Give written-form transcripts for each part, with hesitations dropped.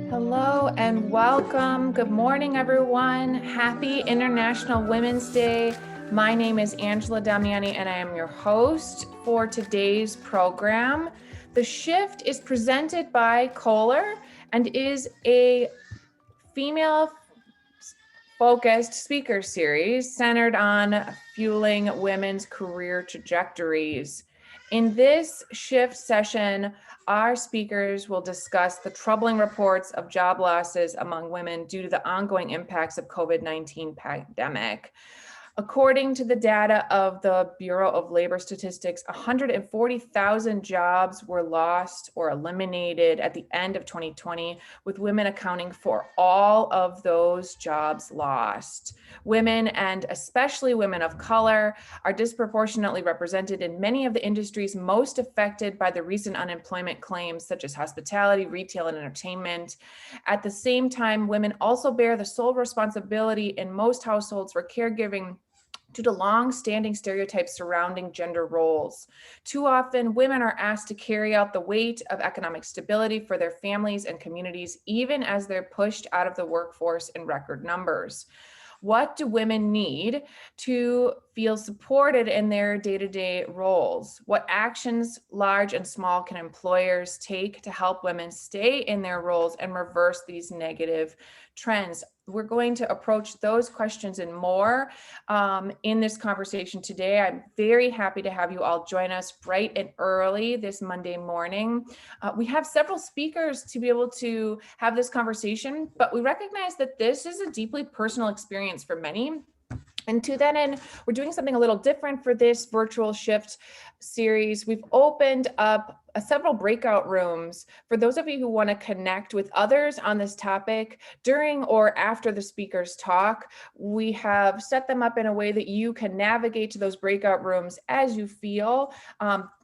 Hello and welcome. Good morning, everyone. Happy International Women's Day. My name is Angela Damiani and I am your host for today's program. The Shift is presented by Kohler and is a female-focused speaker series centered on fueling women's career trajectories. In this Shift session, our speakers will discuss the troubling reports of job losses among women due to the ongoing impacts of COVID-19 pandemic. According to the data of the Bureau of Labor Statistics, 140,000 jobs were lost or eliminated at the end of 2020, with women accounting for all of those jobs lost. Women, and especially women of color, are disproportionately represented in many of the industries most affected by the recent unemployment claims, such as hospitality, retail, and entertainment. At the same time, women also bear the sole responsibility in most households for caregiving due to long-standing stereotypes surrounding gender roles. Too often, women are asked to carry out the weight of economic stability for their families and communities, even as they're pushed out of the workforce in record numbers. What do women need to feel supported in their day-to-day roles? What actions, large and small, can employers take to help women stay in their roles and reverse these negative trends? We're going to approach those questions and more in this conversation today. I'm very happy to have you all join us bright and early this Monday morning. We have several speakers to be able to have this conversation, but we recognize that this is a deeply personal experience for many. And to that end, we're doing something a little different for this virtual Shift series. We've opened up several breakout rooms for those of you who want to connect with others on this topic during or after the speakers talk. We have set them up in a way that you can navigate to those breakout rooms as you feel.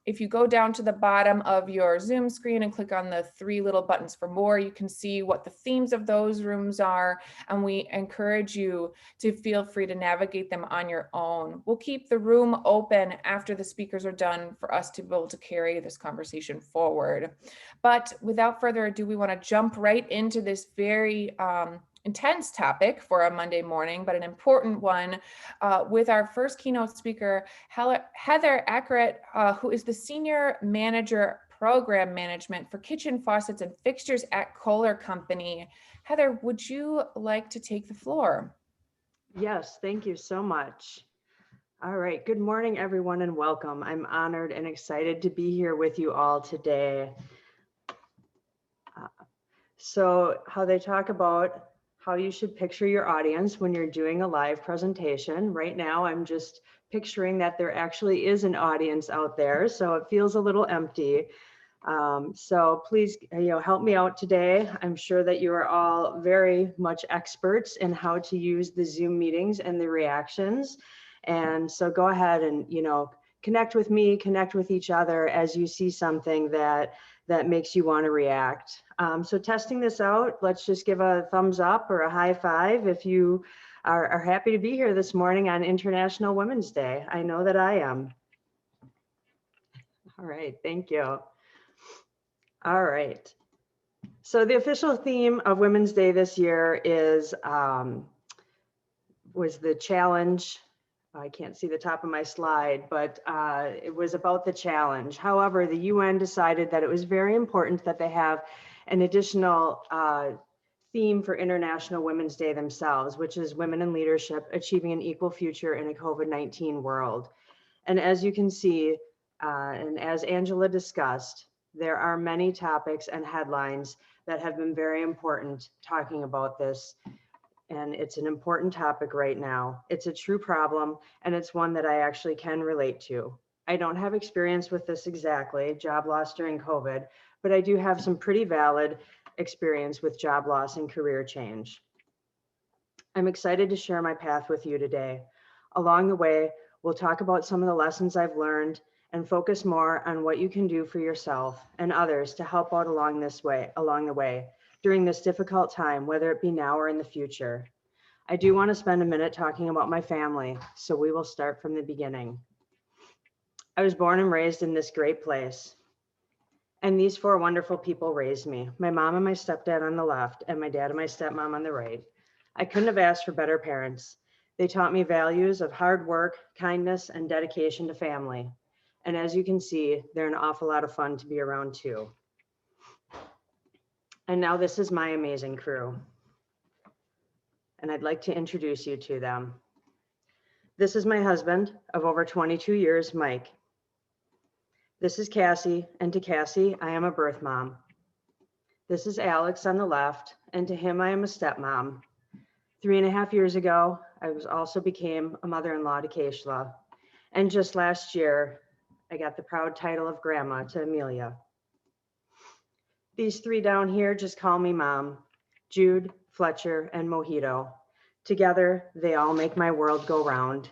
If you go down to the bottom of your Zoom screen and click on the three little buttons for more, you can see what the themes of those rooms are, and we encourage you to feel free to navigate them on your own. We'll keep the room open after the speakers are done for us to be able to carry this conversation forward. But without further ado, we want to jump right into this very intense topic for a Monday morning, but an important one with our first keynote speaker, Heather Ackeret, who is the Senior Manager Program Management for Kitchen Faucets and Fixtures at Kohler Company. Heather, would you like to take the floor? Yes, thank you so much. All right, good morning, everyone, and welcome. I'm honored and excited to be here with you all today. So how they talk about how you should picture your audience when you're doing a live presentation. Right now, I'm just picturing that there actually is an audience out there, so it feels a little empty. So please, help me out today. I'm sure that you are all very much experts in how to use the Zoom meetings and the reactions. And so go ahead and, connect with me, connect with each other as you see something that makes you want to react. So testing this out, let's just give a thumbs up or a high five if you are happy to be here this morning on International Women's Day. I know that I am. All right, thank you. All right. So the official theme of Women's Day this year was the challenge. I can't see the top of my slide, but it was about the challenge. However, the UN decided that it was very important that they have an additional theme for International Women's Day themselves, which is Women in Leadership, Achieving an Equal Future in a COVID-19 World. And as you can see, and as Angela discussed, there are many topics and headlines that have been very important talking about this. And it's an important topic right now. It's a true problem, and it's one that I actually can relate to. I don't have experience with this exactly, job loss during COVID, but I do have some pretty valid experience with job loss and career change. I'm excited to share my path with you today. Along the way, we'll talk about some of the lessons I've learned and focus more on what you can do for yourself and others to help out along the way during this difficult time, whether it be now or in the future. I do want to spend a minute talking about my family, so we will start from the beginning. I was born and raised in this great place. And these four wonderful people raised me, my mom and my stepdad on the left, and my dad and my stepmom on the right. I couldn't have asked for better parents. They taught me values of hard work, kindness, and dedication to family. And as you can see, they're an awful lot of fun to be around too. And now this is my amazing crew. And I'd like to introduce you to them. This is my husband of over 22 years, Mike. This is Cassie, and to Cassie, I am a birth mom. This is Alex on the left, and to him, I am a stepmom. 3.5 years ago, I also became a mother-in-law to Keishla. And just last year, I got the proud title of grandma to Amelia. These three down here just call me Mom, Jude, Fletcher, and Mojito. Together, they all make my world go round.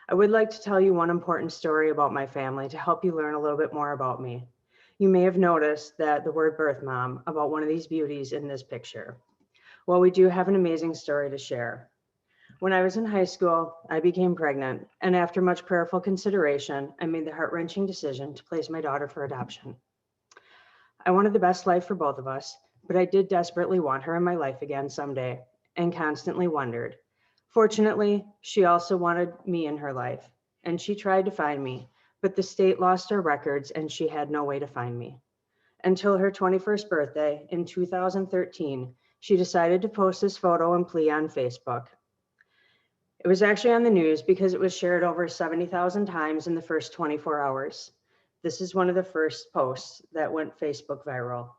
I would like to tell you one important story about my family to help you learn a little bit more about me. You may have noticed that the word birth mom about one of these beauties in this picture. Well, we do have an amazing story to share. When I was in high school, I became pregnant, and after much prayerful consideration, I made the heart-wrenching decision to place my daughter for adoption. I wanted the best life for both of us, but I did desperately want her in my life again someday, and constantly wondered. Fortunately, she also wanted me in her life, and she tried to find me, but the state lost our records and she had no way to find me. Until her 21st birthday in 2013, she decided to post this photo and plea on Facebook. It was actually on the news because it was shared over 70,000 times in the first 24 hours. This is one of the first posts that went Facebook viral.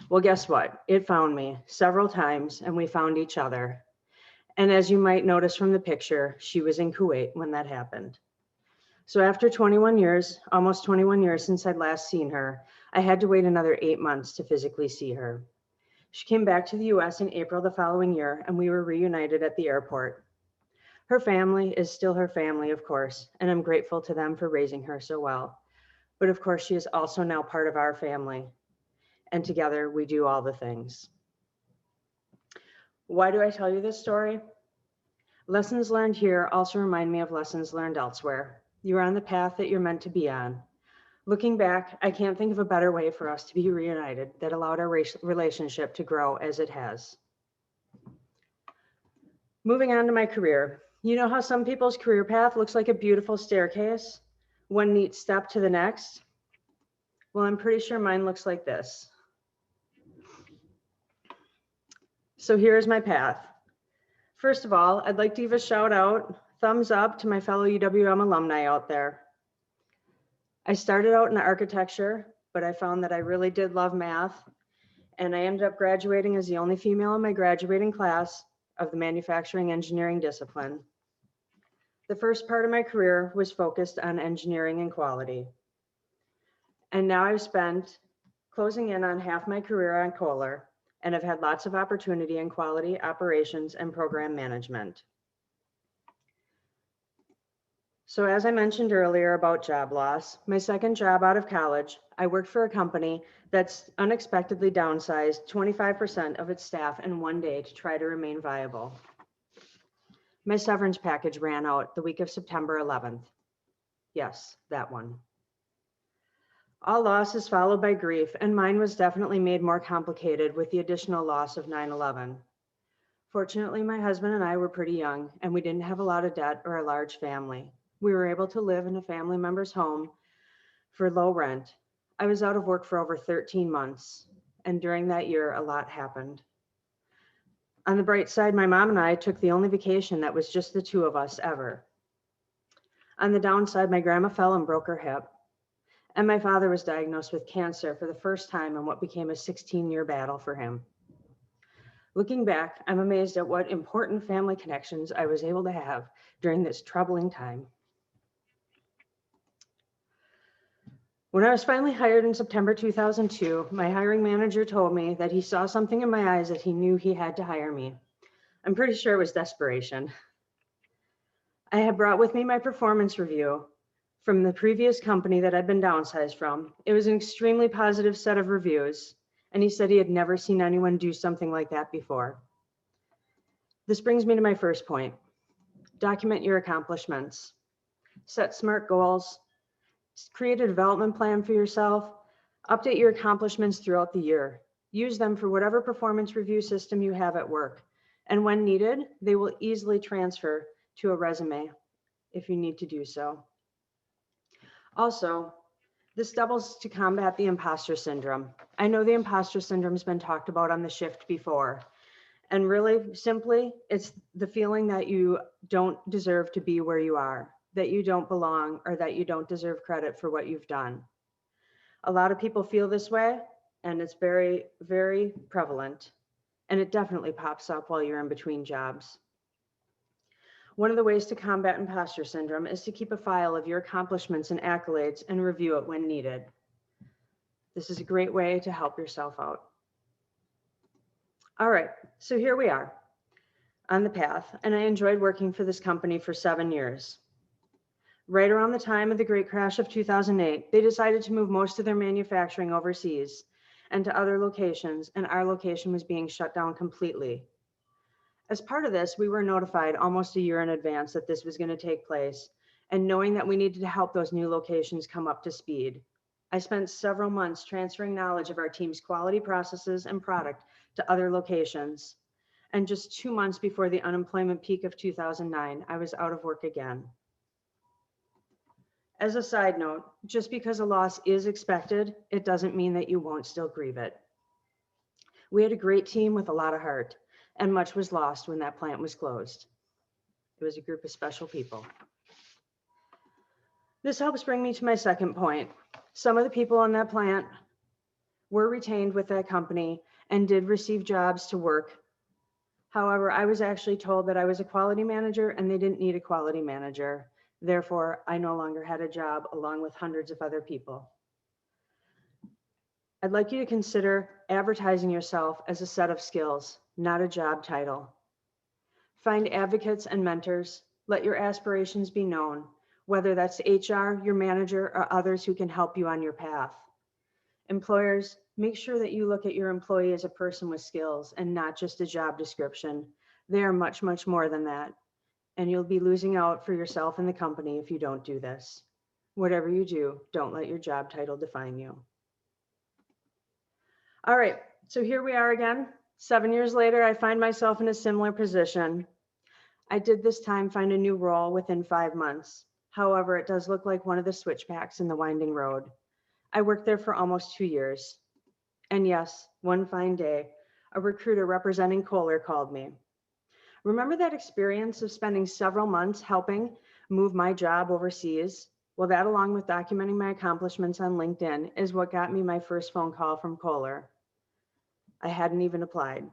Well, guess what? It found me several times and we found each other. And as you might notice from the picture, she was in Kuwait when that happened. So after 21 years, almost 21 years since I'd last seen her, I had to wait another 8 months to physically see her. She came back to the US in April the following year, and we were reunited at the airport. Her family is still her family, of course, and I'm grateful to them for raising her so well. But of course, she is also now part of our family, and together we do all the things. Why do I tell you this story? Lessons learned here also remind me of lessons learned elsewhere. You are on the path that you're meant to be on. Looking back, I can't think of a better way for us to be reunited that allowed our relationship to grow as it has. Moving on to my career. You know how some people's career path looks like a beautiful staircase, one neat step to the next? Well, I'm pretty sure mine looks like this. So here's my path. First of all, I'd like to give a shout out, thumbs up to my fellow UWM alumni out there. I started out in architecture, but I found that I really did love math, and I ended up graduating as the only female in my graduating class of the manufacturing engineering discipline. The first part of my career was focused on engineering and quality. And now I've spent closing in on half my career on Kohler, and I've had lots of opportunity in quality, operations, and program management. So as I mentioned earlier about job loss, my second job out of college, I worked for a company that's unexpectedly downsized 25% of its staff in one day to try to remain viable. My severance package ran out the week of September 11th. Yes, that one. All loss is followed by grief, and mine was definitely made more complicated with the additional loss of 9/11. Fortunately, my husband and I were pretty young, and we didn't have a lot of debt or a large family. We were able to live in a family member's home for low rent. I was out of work for over 13 months, and during that year, a lot happened. On the bright side, my mom and I took the only vacation that was just the two of us ever. On the downside, my grandma fell and broke her hip, and my father was diagnosed with cancer for the first time in what became a 16-year battle for him. Looking back, I'm amazed at what important family connections I was able to have during this troubling time. When I was finally hired in September 2002, my hiring manager told me that he saw something in my eyes that he knew he had to hire me. I'm pretty sure it was desperation. I had brought with me my performance review from the previous company that I'd been downsized from. It was an extremely positive set of reviews, and he said he had never seen anyone do something like that before. This brings me to my first point. Document your accomplishments. Set SMART goals. Create a development plan for yourself. Update your accomplishments throughout the year. Use them for whatever performance review system you have at work. And when needed, they will easily transfer to a resume if you need to do so. Also, this doubles to combat the imposter syndrome. I know the imposter syndrome has been talked about on the shift before. And really simply, it's the feeling that you don't deserve to be where you are, that you don't belong, or that you don't deserve credit for what you've done. A lot of people feel this way, and it's very, very prevalent. And it definitely pops up while you're in between jobs. One of the ways to combat imposter syndrome is to keep a file of your accomplishments and accolades and review it when needed. This is a great way to help yourself out. All right, so here we are on the path, and I enjoyed working for this company for 7 years. Right around the time of the great crash of 2008, they decided to move most of their manufacturing overseas and to other locations, and our location was being shut down completely. As part of this, we were notified almost a year in advance that this was going to take place, and knowing that we needed to help those new locations come up to speed, I spent several months transferring knowledge of our team's quality processes and product to other locations. And just 2 months before the unemployment peak of 2009, I was out of work again. As a side note, just because a loss is expected, it doesn't mean that you won't still grieve it. We had a great team with a lot of heart, and much was lost when that plant was closed. It was a group of special people. This helps bring me to my second point. Some of the people on that plant were retained with that company and did receive jobs to work. However, I was actually told that I was a quality manager and they didn't need a quality manager. Therefore, I no longer had a job along with hundreds of other people. I'd like you to consider advertising yourself as a set of skills, not a job title. Find advocates and mentors. Let your aspirations be known, whether that's HR, your manager, or others who can help you on your path. Employers, make sure that you look at your employee as a person with skills and not just a job description. They are much, much more than that. And you'll be losing out for yourself and the company if you don't do this. Whatever you do, don't let your job title define you. All right, so here we are again. 7 years later, I find myself in a similar position. I did this time find a new role within 5 months. However, it does look like one of the switchbacks in the winding road. I worked there for almost 2 years. And yes, one fine day, a recruiter representing Kohler called me. Remember that experience of spending several months helping move my job overseas? Well, that along with documenting my accomplishments on LinkedIn is what got me my first phone call from Kohler. I hadn't even applied.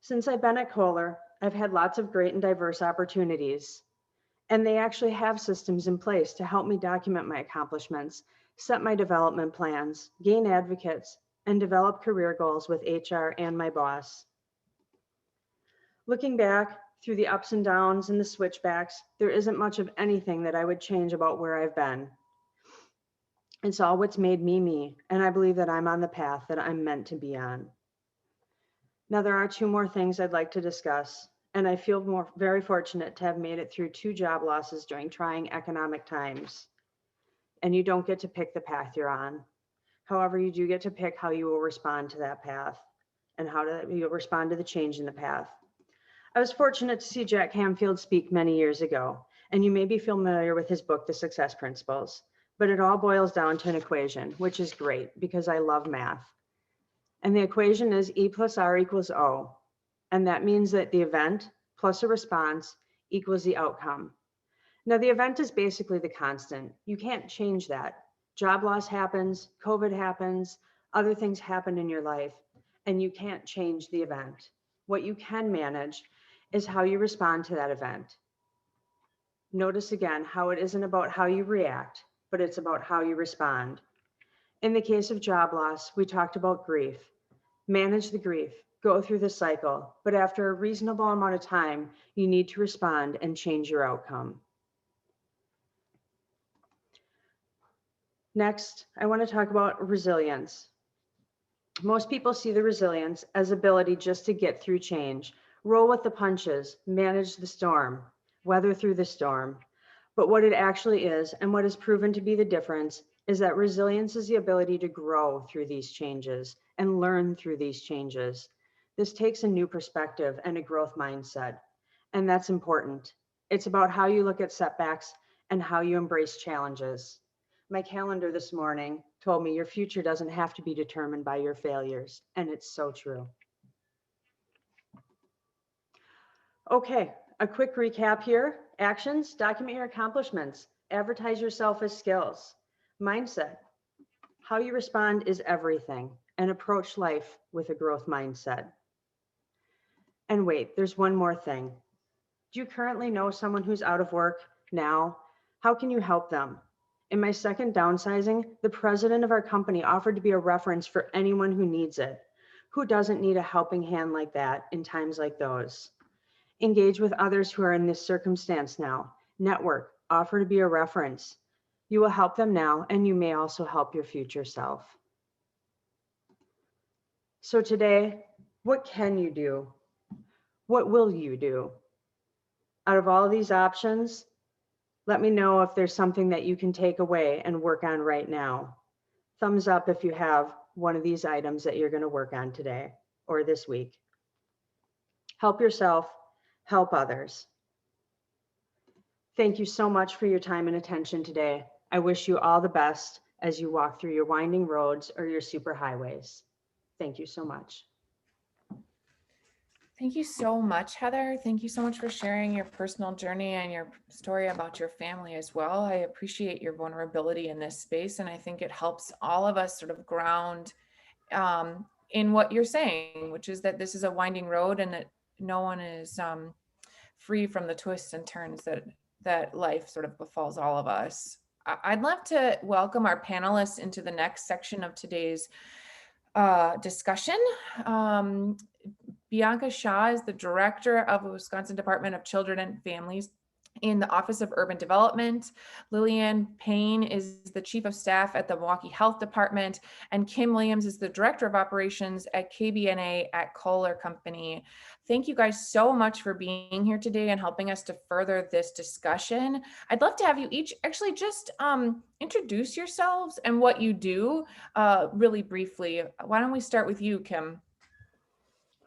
Since I've been at Kohler, I've had lots of great and diverse opportunities. And they actually have systems in place to help me document my accomplishments, set my development plans, gain advocates, and develop career goals with HR and my boss. Looking back through the ups and downs and the switchbacks, there isn't much of anything that I would change about where I've been. It's all what's made me me, and I believe that I'm on the path that I'm meant to be on. Now, there are 2 more things I'd like to discuss, and I feel very fortunate to have made it through 2 job losses during trying economic times. And you don't get to pick the path you're on. However, you do get to pick how you will respond to that path and how you'll respond to the change in the path. I was fortunate to see Jack Canfield speak many years ago, and you may be familiar with his book, The Success Principles, but it all boils down to an equation, which is great because I love math. And the equation is E plus R equals O. And that means that the event plus a response equals the outcome. Now, the event is basically the constant. You can't change that. Job loss happens, COVID happens, other things happen in your life, and you can't change the event. What you can manage is how you respond to that event. Notice again how it isn't about how you react, but it's about how you respond. In the case of job loss, we talked about grief. Manage the grief, go through the cycle, but after a reasonable amount of time, you need to respond and change your outcome. Next, I want to talk about resilience. Most people see the resilience as ability just to get through change, roll with the punches, manage the storm, weather through the storm. But what it actually is, and what has proven to be the difference, is that resilience is the ability to grow through these changes and learn through these changes. This takes a new perspective and a growth mindset, and that's important. It's about how you look at setbacks and how you embrace challenges. My calendar this morning told me your future doesn't have to be determined by your failures, and it's so true. Okay, a quick recap here. Actions: document your accomplishments, advertise yourself as skills. Mindset: how you respond is everything, and approach life with a growth mindset. And wait, there's one more thing. Do you currently know someone who's out of work now? How can you help them? In my second downsizing, the president of our company offered to be a reference for anyone who needs it. Who doesn't need a helping hand like that in times like those? Engage with others who are in this circumstance now. Network, offer to be a reference. You will help them now, and you may also help your future self. So today, what can you do? What will you do? Out of all of these options, let me know if there's something that you can take away and work on right now. Thumbs up if you have one of these items that you're going to work on today or this week. Help yourself, help others. Thank you so much for your time and attention today. I wish you all the best as you walk through your winding roads or your super highways. Thank you so much. Thank you so much, Heather. Thank you so much for sharing your personal journey and your story about your family as well. I appreciate your vulnerability in this space, and I think it helps all of us sort of ground in what you're saying, which is that this is a winding road and that no one is free from the twists and turns that life sort of befalls all of us. I'd love to welcome our panelists into the next section of today's discussion. Bianca Shaw is the director of the Wisconsin Department of Children and Families in the Office of Urban Development. Lillian Payne is the chief of staff at the Milwaukee Health Department, and Kim Williams is the director of operations at KBNA at Kohler Company. Thank you guys so much for being here today and helping us to further this discussion. I'd love to have you each actually just introduce yourselves and what you do really briefly. Why don't we start with you, Kim?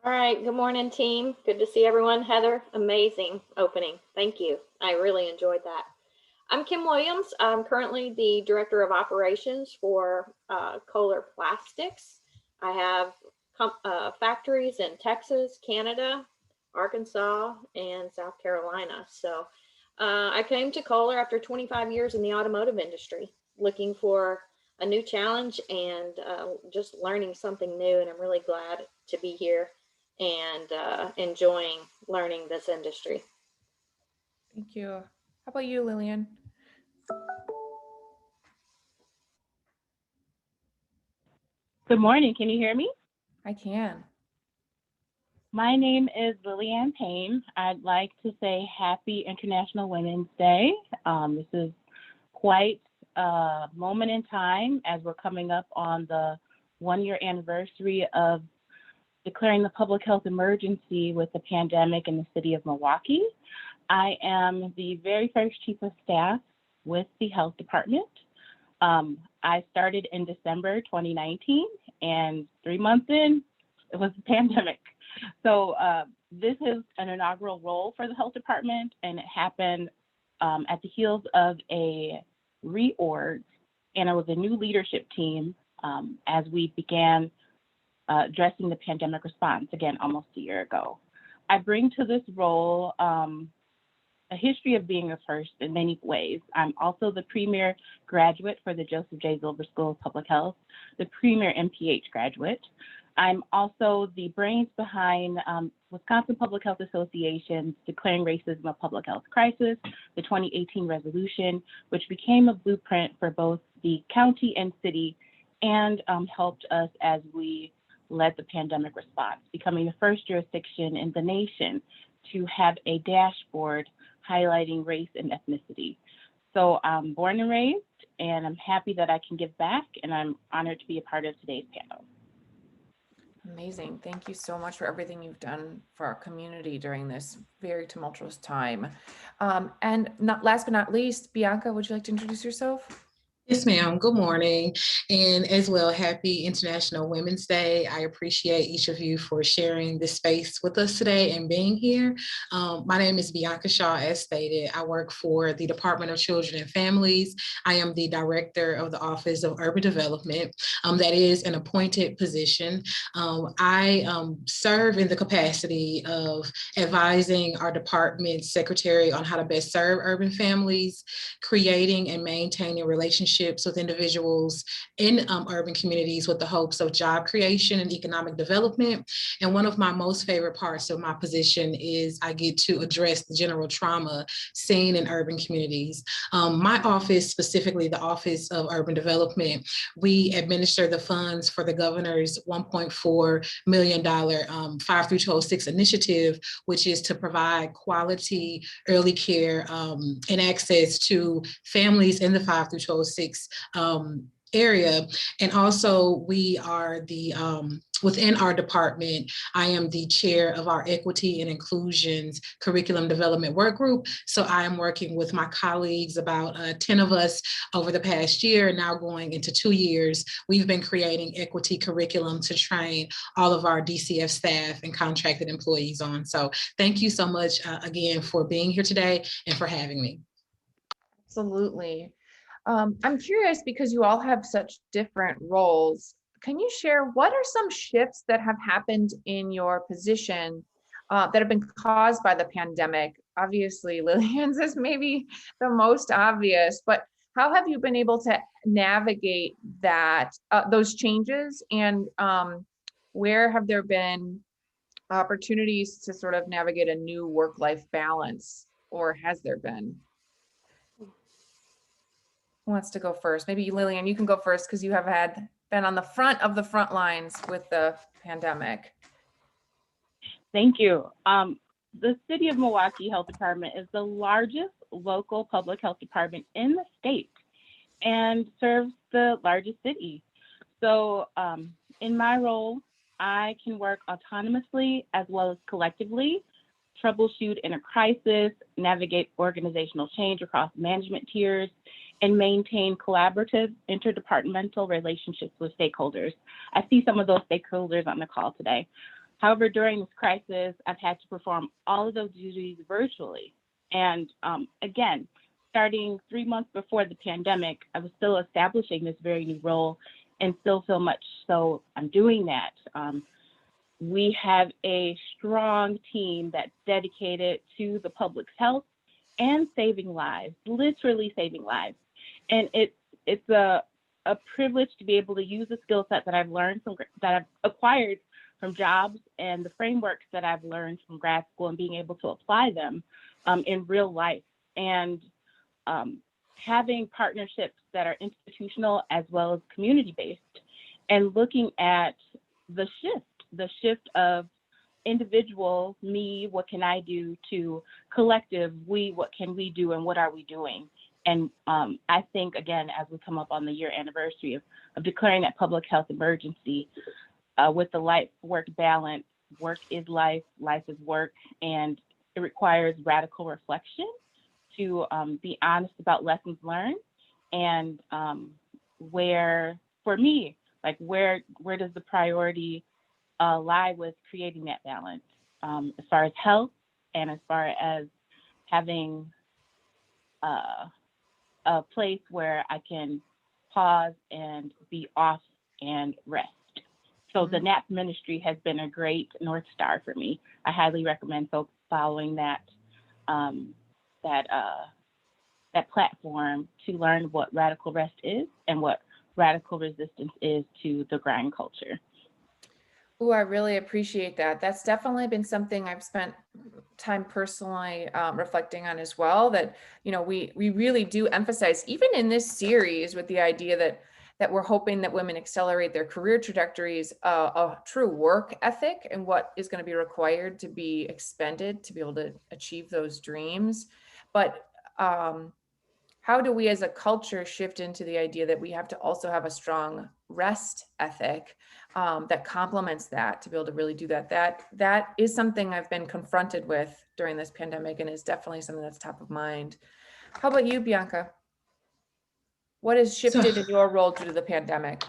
All right, good morning, team. Good to see everyone. Heather, amazing opening. Thank you. I really enjoyed that. I'm Kim Williams. I'm currently the Director of Operations for Kohler Plastics. I have factories in Texas, Canada, Arkansas, and South Carolina. So I came to Kohler after 25 years in the automotive industry, looking for a new challenge and just learning something new. And I'm really glad to be here and enjoying learning this industry. Thank you. How about you, Lillian? Good morning. Can you hear me? I can. My name is Lillian Payne. I'd like to say Happy International Women's Day. This is quite a moment in time as we're coming up on the 1-year anniversary of declaring the public health emergency with the pandemic in the city of Milwaukee. I am the very first chief of staff with the health department. I started in December 2019, and 3 months in, it was the pandemic. So this is an inaugural role for the health department, and it happened at the heels of a reorg, and it was a new leadership team as we began addressing the pandemic response, again, almost a year ago. I bring to this role a history of being a first in many ways. I'm also the premier graduate for the Joseph J. Zilber School of Public Health, the premier MPH graduate. I'm also the brains behind Wisconsin Public Health Association's Declaring Racism a Public Health Crisis, the 2018 resolution, which became a blueprint for both the county and city and helped us as we led the pandemic response, becoming the first jurisdiction in the nation to have a dashboard highlighting race and ethnicity. So I'm born and raised, and I'm happy that I can give back, and I'm honored to be a part of today's panel. Amazing. Thank you so much for everything you've done for our community during this very tumultuous time. And not last but not least, Bianca, would you like to introduce yourself? Yes, ma'am. Good morning. And as well, happy International Women's Day. I appreciate each of you for sharing this space with us today and being here. My name is Bianca Shaw, as stated. I work for the Department of Children and Families. I am the Director of the Office of Urban Development. That is an appointed position. I serve in the capacity of advising our department secretary on how to best serve urban families, creating and maintaining relationships with individuals in urban communities with the hopes of job creation and economic development. And one of my most favorite parts of my position is I get to address the general trauma seen in urban communities. My office, specifically the Office of Urban Development, we administer the funds for the governor's $1.4 million 5 through 12-6 initiative, which is to provide quality early care and access to families in the 5 through 12-6 area. And also we are the, within our department, I am the chair of our Equity and Inclusions Curriculum Development Work Group. So I am working with my colleagues, about 10 of us over the past year, now going into 2 years. We've been creating equity curriculum to train all of our DCF staff and contracted employees on. So thank you so much again for being here today and for having me. Absolutely. I'm curious, because you all have such different roles. Can you share what are some shifts that have happened in your position that have been caused by the pandemic? Obviously, Lillian's is maybe the most obvious, but how have you been able to navigate that, those changes, and where have there been opportunities to sort of navigate a new work-life balance, or has there been? Who wants to go first? Maybe Lillian, you can go first, because you have been on the front lines with the pandemic. Thank you. The City of Milwaukee Health Department is the largest local public health department in the state and serves the largest city. So in my role, I can work autonomously as well as collectively, troubleshoot in a crisis, navigate organizational change across management tiers, and maintain collaborative interdepartmental relationships with stakeholders. I see some of those stakeholders on the call today. However, during this crisis, I've had to perform all of those duties virtually. And again, starting 3 months before the pandemic, I was still establishing this very new role, and still so much so I'm doing that. We have a strong team that's dedicated to the public's health and saving lives, literally saving lives. And it's a privilege to be able to use the skill set that I've learned that I've acquired from jobs, and the frameworks that I've learned from grad school, and being able to apply them in real life. And having partnerships that are institutional as well as community-based, and looking at the shift of individual, me, what can I do, to collective, we, what can we do, and what are we doing? And I think, again, as we come up on the year anniversary of declaring that public health emergency, with the life-work balance, work is life, life is work, and it requires radical reflection to be honest about lessons learned, and where, for me, like where does the priority lie with creating that balance, as far as health, and as far as having a place where I can pause and be off and rest. So the NAP ministry has been a great North Star for me. I highly recommend folks following that platform to learn what radical rest is and what radical resistance is to the grind culture. Oh, I really appreciate that. That's definitely been something I've spent time personally reflecting on as well, that, you know, we really do emphasize, even in this series, with the idea that we're hoping that women accelerate their career trajectories, a true work ethic, and what is going to be required to be expended to be able to achieve those dreams. But how do we as a culture shift into the idea that we have to also have a strong rest ethic that complements that to be able to really do that? That is something I've been confronted with during this pandemic, and is definitely something that's top of mind. How about you, Bianca? What has shifted in your role due to the pandemic?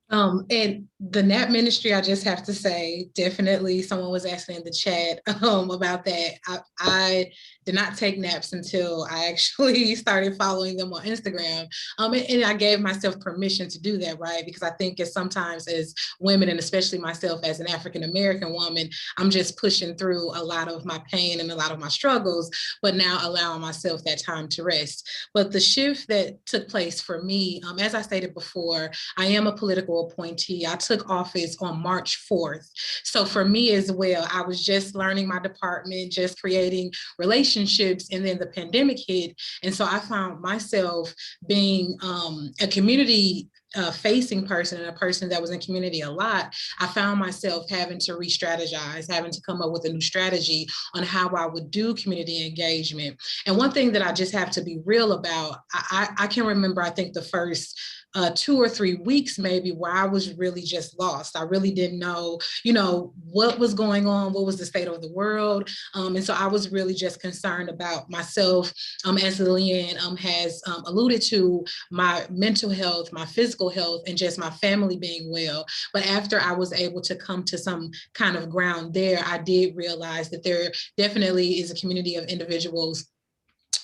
And the nap ministry, I just have to say, definitely someone was asking in the chat about that. I did not take naps until I actually started following them on Instagram. And I gave myself permission to do that, right? Because I think sometimes as women, and especially myself as an African-American woman, I'm just pushing through a lot of my pain and a lot of my struggles, but now allowing myself that time to rest. But the shift that took place for me, as I stated before, I am a political appointee. I took office on March 4th. So for me as well, I was just learning my department, just creating relationships, and then the pandemic hit. And so I found myself being a community facing person, and a person that was in community a lot. I found myself having to re-strategize, having to come up with a new strategy on how I would do community engagement. And one thing that I just have to be real about, I can remember, I think the first 2 or 3 weeks maybe, where I was really just lost. I really didn't know, what was going on, what was the state of the world. And so I was really just concerned about myself, as Lillian has alluded to, my mental health, my physical health, and just my family being well. But after I was able to come to some kind of ground there, I did realize that there definitely is a community of individuals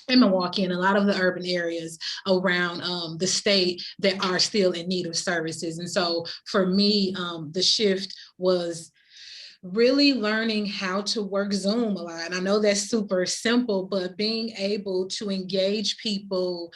in Milwaukee and a lot of the urban areas around the state that are still in need of services. And so for me, the shift was really learning how to work Zoom a lot. And I know that's super simple, but being able to engage people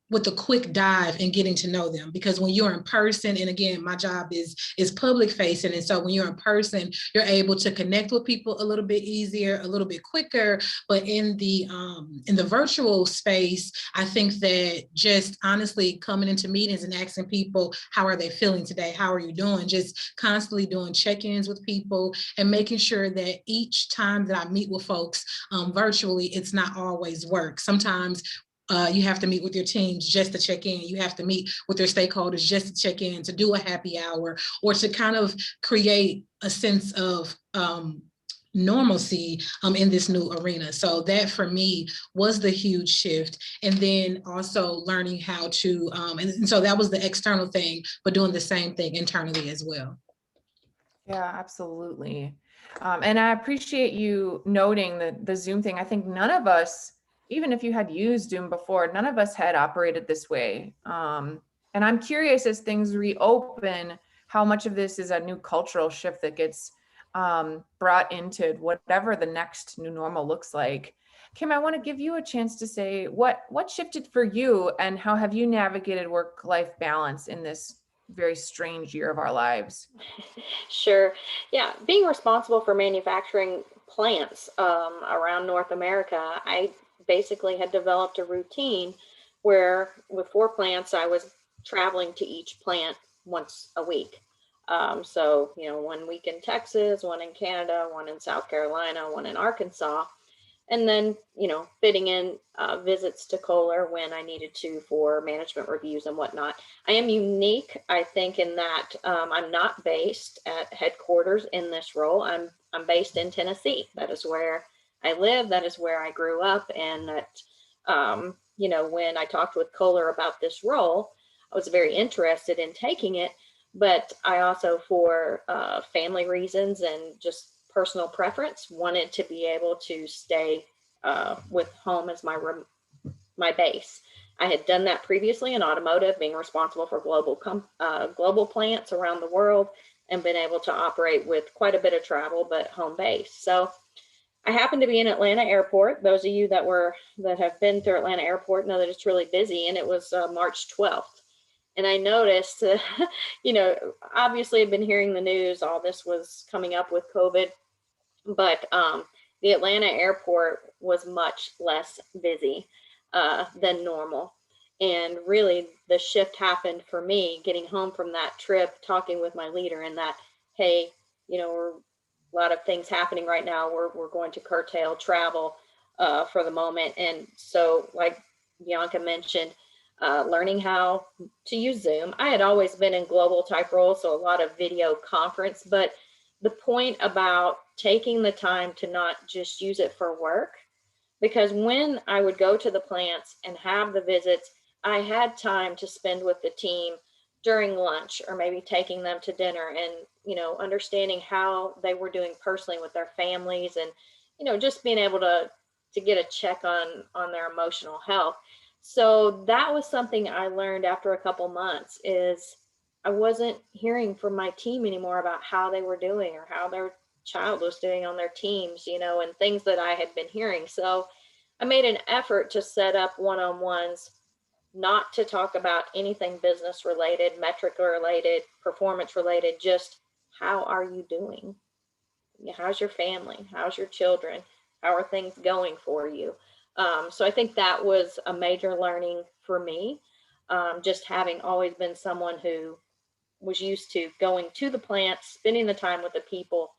with a quick dive and getting to know them. Because when you're in person, and again, my job is public facing. And so when you're in person, you're able to connect with people a little bit easier, a little bit quicker. But in the virtual space, I think that just honestly coming into meetings and asking people, how are they feeling today? How are you doing? Just constantly doing check-ins with people and making sure that each time that I meet with folks virtually, it's not always work. Sometimes you have to meet with your teams just to check in. You have to meet with your stakeholders just to check in, to do a happy hour, or to kind of create a sense of normalcy in this new arena. So that for me was the huge shift. And then also learning how to, and so that was the external thing, but doing the same thing internally as well. Yeah, absolutely. And I appreciate you noting the Zoom thing. I think none of us, even if you had used Zoom before, none of us had operated this way. And I'm curious, as things reopen, how much of this is a new cultural shift that gets brought into whatever the next new normal looks like. Kim, I want to give you a chance to say what shifted for you, and how have you navigated work-life balance in this very strange year of our lives? Sure. Yeah, being responsible for manufacturing plants around North America, I basically had developed a routine where with 4 plants, I was traveling to each plant once a week. So, 1 week in Texas, 1 in Canada, 1 in South Carolina, 1 in Arkansas. And then, fitting in visits to Kohler when I needed to for management reviews and whatnot. I am unique, I think, in that I'm not based at headquarters in this role. I'm based in Tennessee. That is where I live. That is where I grew up. And that, when I talked with Kohler about this role, I was very interested in taking it. But I also, for family reasons and just personal preference, wanted to be able to stay with home as my base. I had done that previously in automotive, being responsible for global plants around the world, and been able to operate with quite a bit of travel, but home base. So I happened to be in Atlanta Airport. Those of you that have been through Atlanta Airport know that it's really busy, and it was March 12th. And I noticed, obviously I've been hearing the news, all this was coming up with COVID, but the Atlanta airport was much less busy than normal. And really the shift happened for me getting home from that trip, talking with my leader, and that, hey, we're a lot of things happening right now. We're going to curtail travel for the moment. And so, like Bianca mentioned, learning how to use Zoom. I had always been in global type roles, so a lot of video conference, but the point about taking the time to not just use it for work, because when I would go to the plants and have the visits, I had time to spend with the team during lunch, or maybe taking them to dinner, and, understanding how they were doing personally with their families, and, just being able to get a check on their emotional health. So that was something I learned after a couple months, is I wasn't hearing from my team anymore about how they were doing or how their child was doing on their teams, and things that I had been hearing. So I made an effort to set up one-on-ones, not to talk about anything business related, metric related, performance related, just how are you doing? How's your family? How's your children? How are things going for you? So I think that was a major learning for me, just having always been someone who was used to going to the plant, spending the time with the people,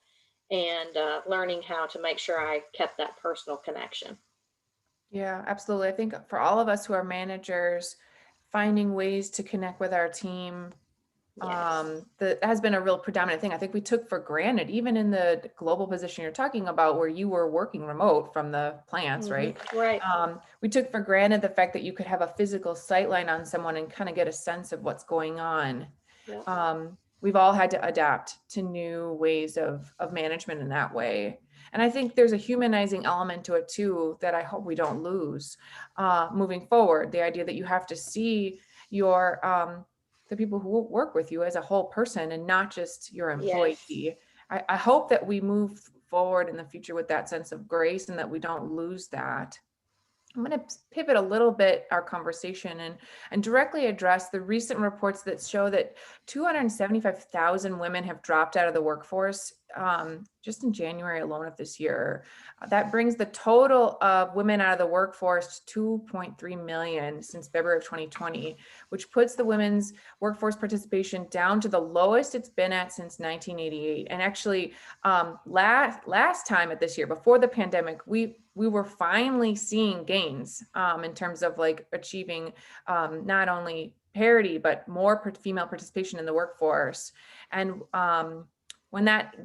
and learning how to make sure I kept that personal connection. Yeah, absolutely. I think for all of us who are managers, finding ways to connect with our team, Yes. that has been a real predominant thing. I think we took for granted, even in the global position you're talking about, where you were working remote from the plants, right? Right. We took for granted the fact that you could have a physical sight line on someone and kind of get a sense of what's going on. Yep. We've all had to adapt to new ways of management in that way. And I think there's a humanizing element to it too, that I hope we don't lose moving forward. The idea that you have to see your the people who work with you as a whole person and not just your employee. Yes. I hope that we move forward in the future with that sense of grace and that we don't lose that. I'm going to pivot a little bit our conversation and directly address the recent reports that show that 275,000 women have dropped out of the workforce just in January alone of this year. That brings the total of women out of the workforce to 2.3 million since February of 2020, which puts the women's workforce participation down to the lowest it's been at since 1988. And actually, last time at this year, before the pandemic, we were finally seeing gains in terms of like achieving not only parity, but more female participation in the workforce. And when that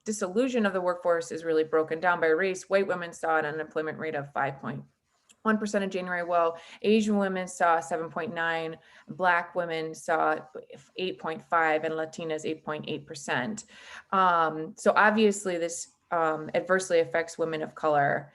disillusion of the workforce is really broken down by race, white women saw an unemployment rate of 5.1% in January, while Asian women saw 7.9%, Black women saw 8.5%, and Latinas 8.8%. So obviously this adversely affects women of color.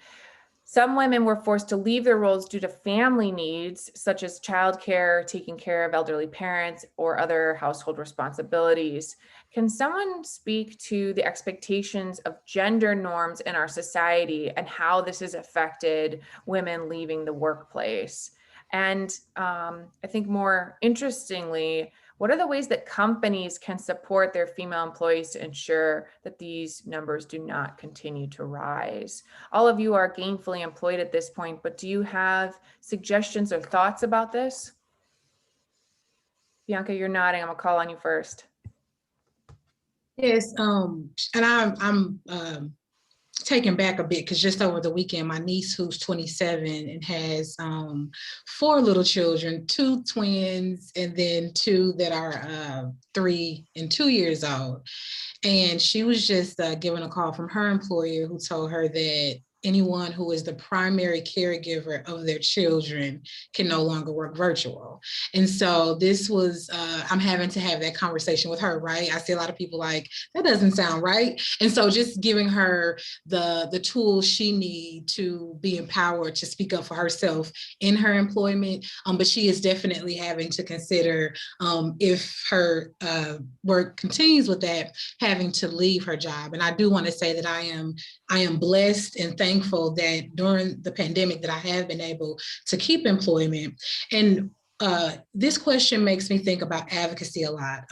Some women were forced to leave their roles due to family needs, such as childcare, taking care of elderly parents, or other household responsibilities. Can someone speak to the expectations of gender norms in our society and how this has affected women leaving the workplace? And I think more interestingly, what are the ways that companies can support their female employees to ensure that these numbers do not continue to rise? All of you are gainfully employed at this point, but do you have suggestions or thoughts about this? Bianca, you're nodding. I'm gonna call on you first. Yes, and I'm taken back a bit because just over the weekend, my niece, who's 27 and has 4 little children, 2 twins, and then 2 that are 3 and 2 years old. And she was just given a call from her employer who told her that anyone who is the primary caregiver of their children can no longer work virtual. And so this was, I'm having to have that conversation with her, right? I see a lot of people like, that doesn't sound right. And so just giving her the tools she needs to be empowered to speak up for herself in her employment. But she is definitely having to consider if her work continues with that, having to leave her job. And I do want to say that I am blessed and thankful that during the pandemic that I have been able to keep employment. And this question makes me think about advocacy a lot.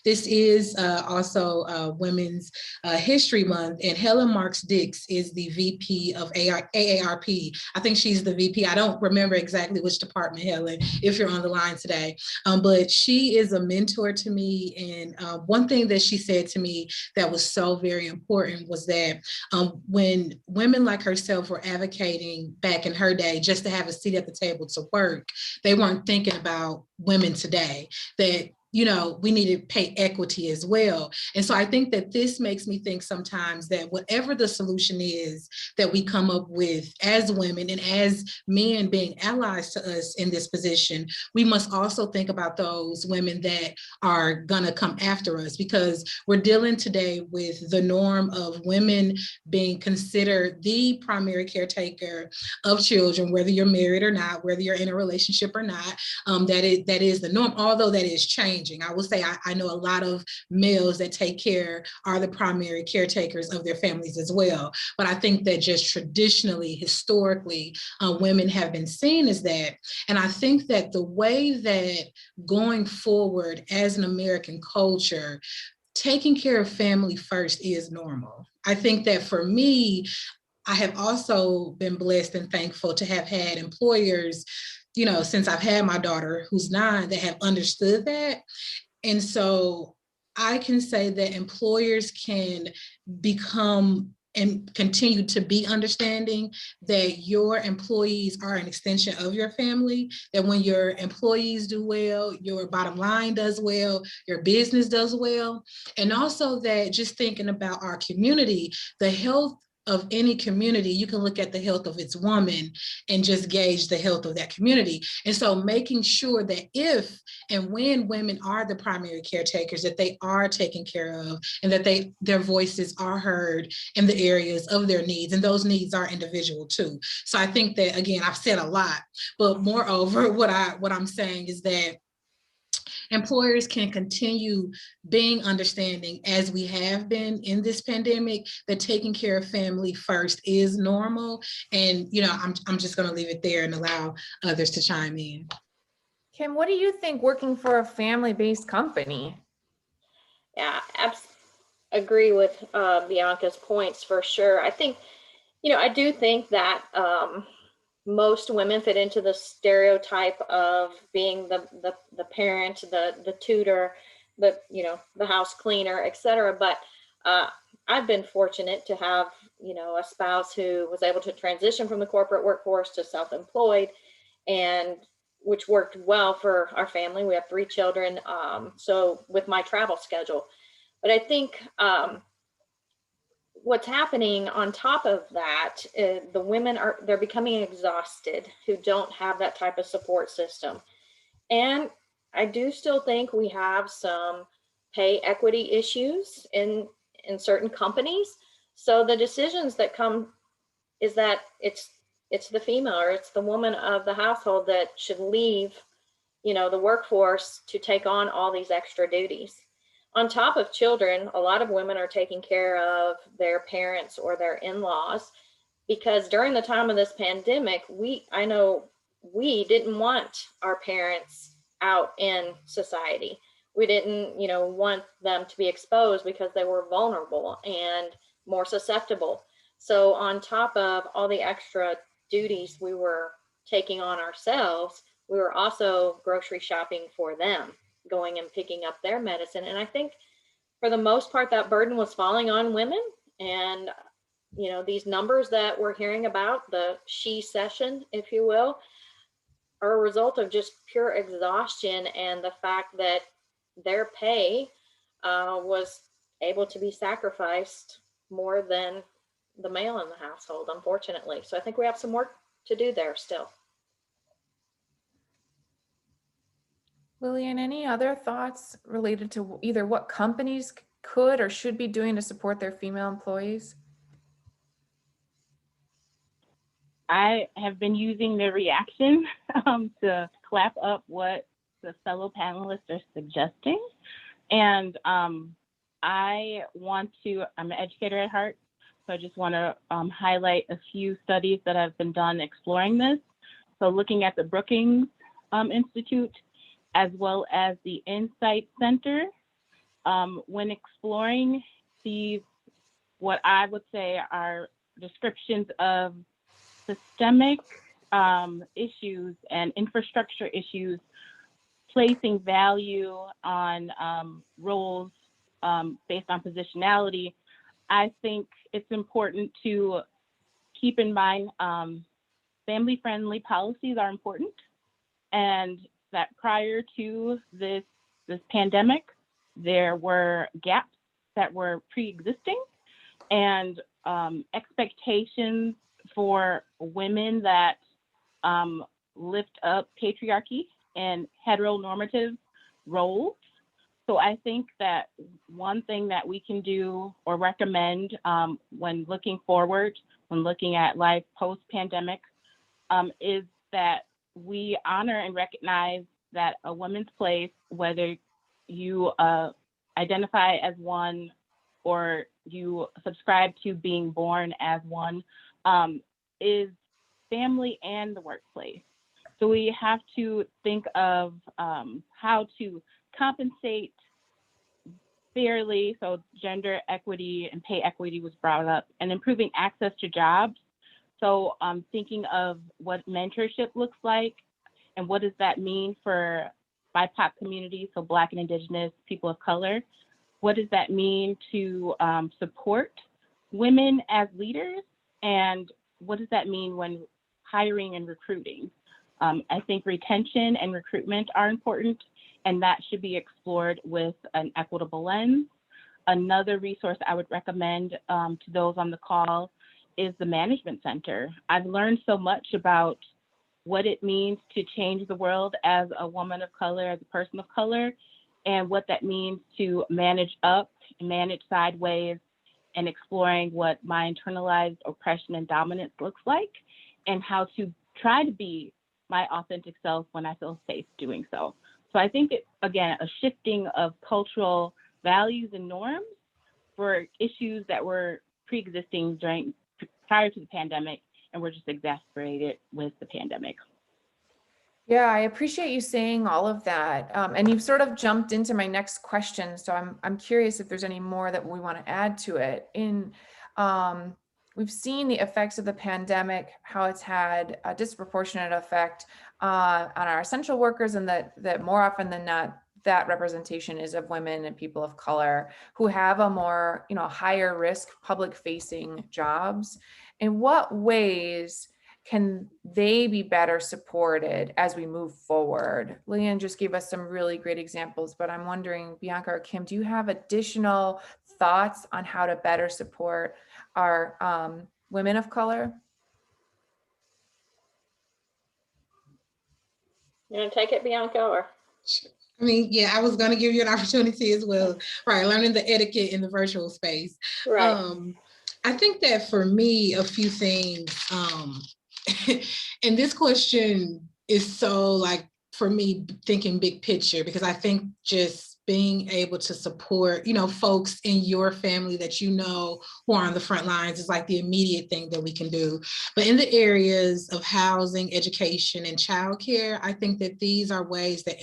This is also Women's History Month, and Helen Marks Dix is the VP of AARP. I think she's the VP. I don't remember exactly which department, Helen, if you're on the line today, but she is a mentor to me. And one thing that she said to me that was so very important was that when women like herself were advocating back in her day just to have a seat at the table to work, they weren't thinking about women today, that we need to pay equity as well. And so I think that this makes me think sometimes that whatever the solution is that we come up with as women and as men being allies to us in this position, we must also think about those women that are gonna come after us, because we're dealing today with the norm of women being considered the primary caretaker of children, whether you're married or not, whether you're in a relationship or not. That is the norm, although that is changing. I will say I know a lot of males that take care are the primary caretakers of their families as well. But I think that just traditionally, historically, women have been seen as that. And I think that the way that going forward as an American culture, taking care of family first is normal. I think that for me, I have also been blessed and thankful to have had employers, since I've had my daughter who's 9, that have understood that. And so I can say that employers can become and continue to be understanding that your employees are an extension of your family, that when your employees do well, your bottom line does well, your business does well. And also that just thinking about our community, the health of any community, you can look at the health of its woman and just gauge the health of that community. And so making sure that if and when women are the primary caretakers, that they are taken care of and that their voices are heard in the areas of their needs, and those needs are individual too. So I think that, again, I've said a lot, but moreover, what I'm saying is that employers can continue being understanding, as we have been in this pandemic, that taking care of family first is normal. And I'm just going to leave it there and allow others to chime in. Kim, what do you think working for a family-based company? Yeah, agree with Bianca's points for sure. I think, I do think that most women fit into the stereotype of being the parent, the tutor, the house cleaner, etc. But I've been fortunate to have, a spouse who was able to transition from the corporate workforce to self-employed, and which worked well for our family. We have 3 children, so with my travel schedule. But I think what's happening on top of that, the women they're becoming exhausted who don't have that type of support system. And I do still think we have some pay equity issues in certain companies. So the decisions that come is that it's the female, or it's the woman of the household that should leave, the workforce to take on all these extra duties. On top of children, a lot of women are taking care of their parents or their in-laws, because during the time of this pandemic, I know we didn't want our parents out in society. We didn't, want them to be exposed because they were vulnerable and more susceptible. So on top of all the extra duties we were taking on ourselves, we were also grocery shopping for them, going and picking up their medicine. And I think for the most part, that burden was falling on women. And, these numbers that we're hearing about, the she session, if you will, are a result of just pure exhaustion and the fact that their pay was able to be sacrificed more than the male in the household, unfortunately. So I think we have some work to do there still. Lillian, any other thoughts related to either what companies could or should be doing to support their female employees? I have been using the reaction to clap up what the fellow panelists are suggesting. And I'm an educator at heart, so I just want to highlight a few studies that have been done exploring this. So looking at the Brookings Institute, as well as the Insight Center. When exploring these, what I would say are descriptions of systemic issues and infrastructure issues, placing value on roles based on positionality, I think it's important to keep in mind family-friendly policies are important, and that prior to this pandemic, there were gaps that were pre-existing, and expectations for women that lift up patriarchy and heteronormative roles. So I think that one thing that we can do or recommend when looking forward, when looking at life post-pandemic, is that we honor and recognize that a woman's place, whether you identify as one or you subscribe to being born as one, is family and the workplace. So we have to think of how to compensate fairly, so gender equity and pay equity was brought up, and improving access to jobs. So thinking of what mentorship looks like and what does that mean for BIPOC communities, so Black and Indigenous people of color. What does that mean to support women as leaders? And what does that mean when hiring and recruiting? I think retention and recruitment are important, and that should be explored with an equitable lens. Another resource I would recommend to those on the call is the Management Center. I've learned so much about what it means to change the world as a woman of color, as a person of color, and what that means to manage up, manage sideways, and exploring what my internalized oppression and dominance looks like, and how to try to be my authentic self when I feel safe doing so. So I think it's, again, a shifting of cultural values and norms for issues that were pre-existing prior to the pandemic and were just exacerbated with the pandemic. Yeah, I appreciate you saying all of that. And you've sort of jumped into my next question. So I'm curious if there's any more that we want to add to it. We've seen the effects of the pandemic, how it's had a disproportionate effect on our essential workers, and that more often than not, that representation is of women and people of color who have a more, higher risk public facing jobs. In what ways can they be better supported as we move forward? Leanne just gave us some really great examples, but I'm wondering, Bianca or Kim, do you have additional thoughts on how to better support our women of color? You want to take it, Bianca, or? I mean, yeah, I was going to give you an opportunity as well, right? Learning the etiquette in the virtual space. Right. I think that for me, a few things, and this question is so for me, thinking big picture, because I think just being able to support, folks in your family that who are on the front lines is like the immediate thing that we can do. But in the areas of housing, education, and childcare, I think that these are ways that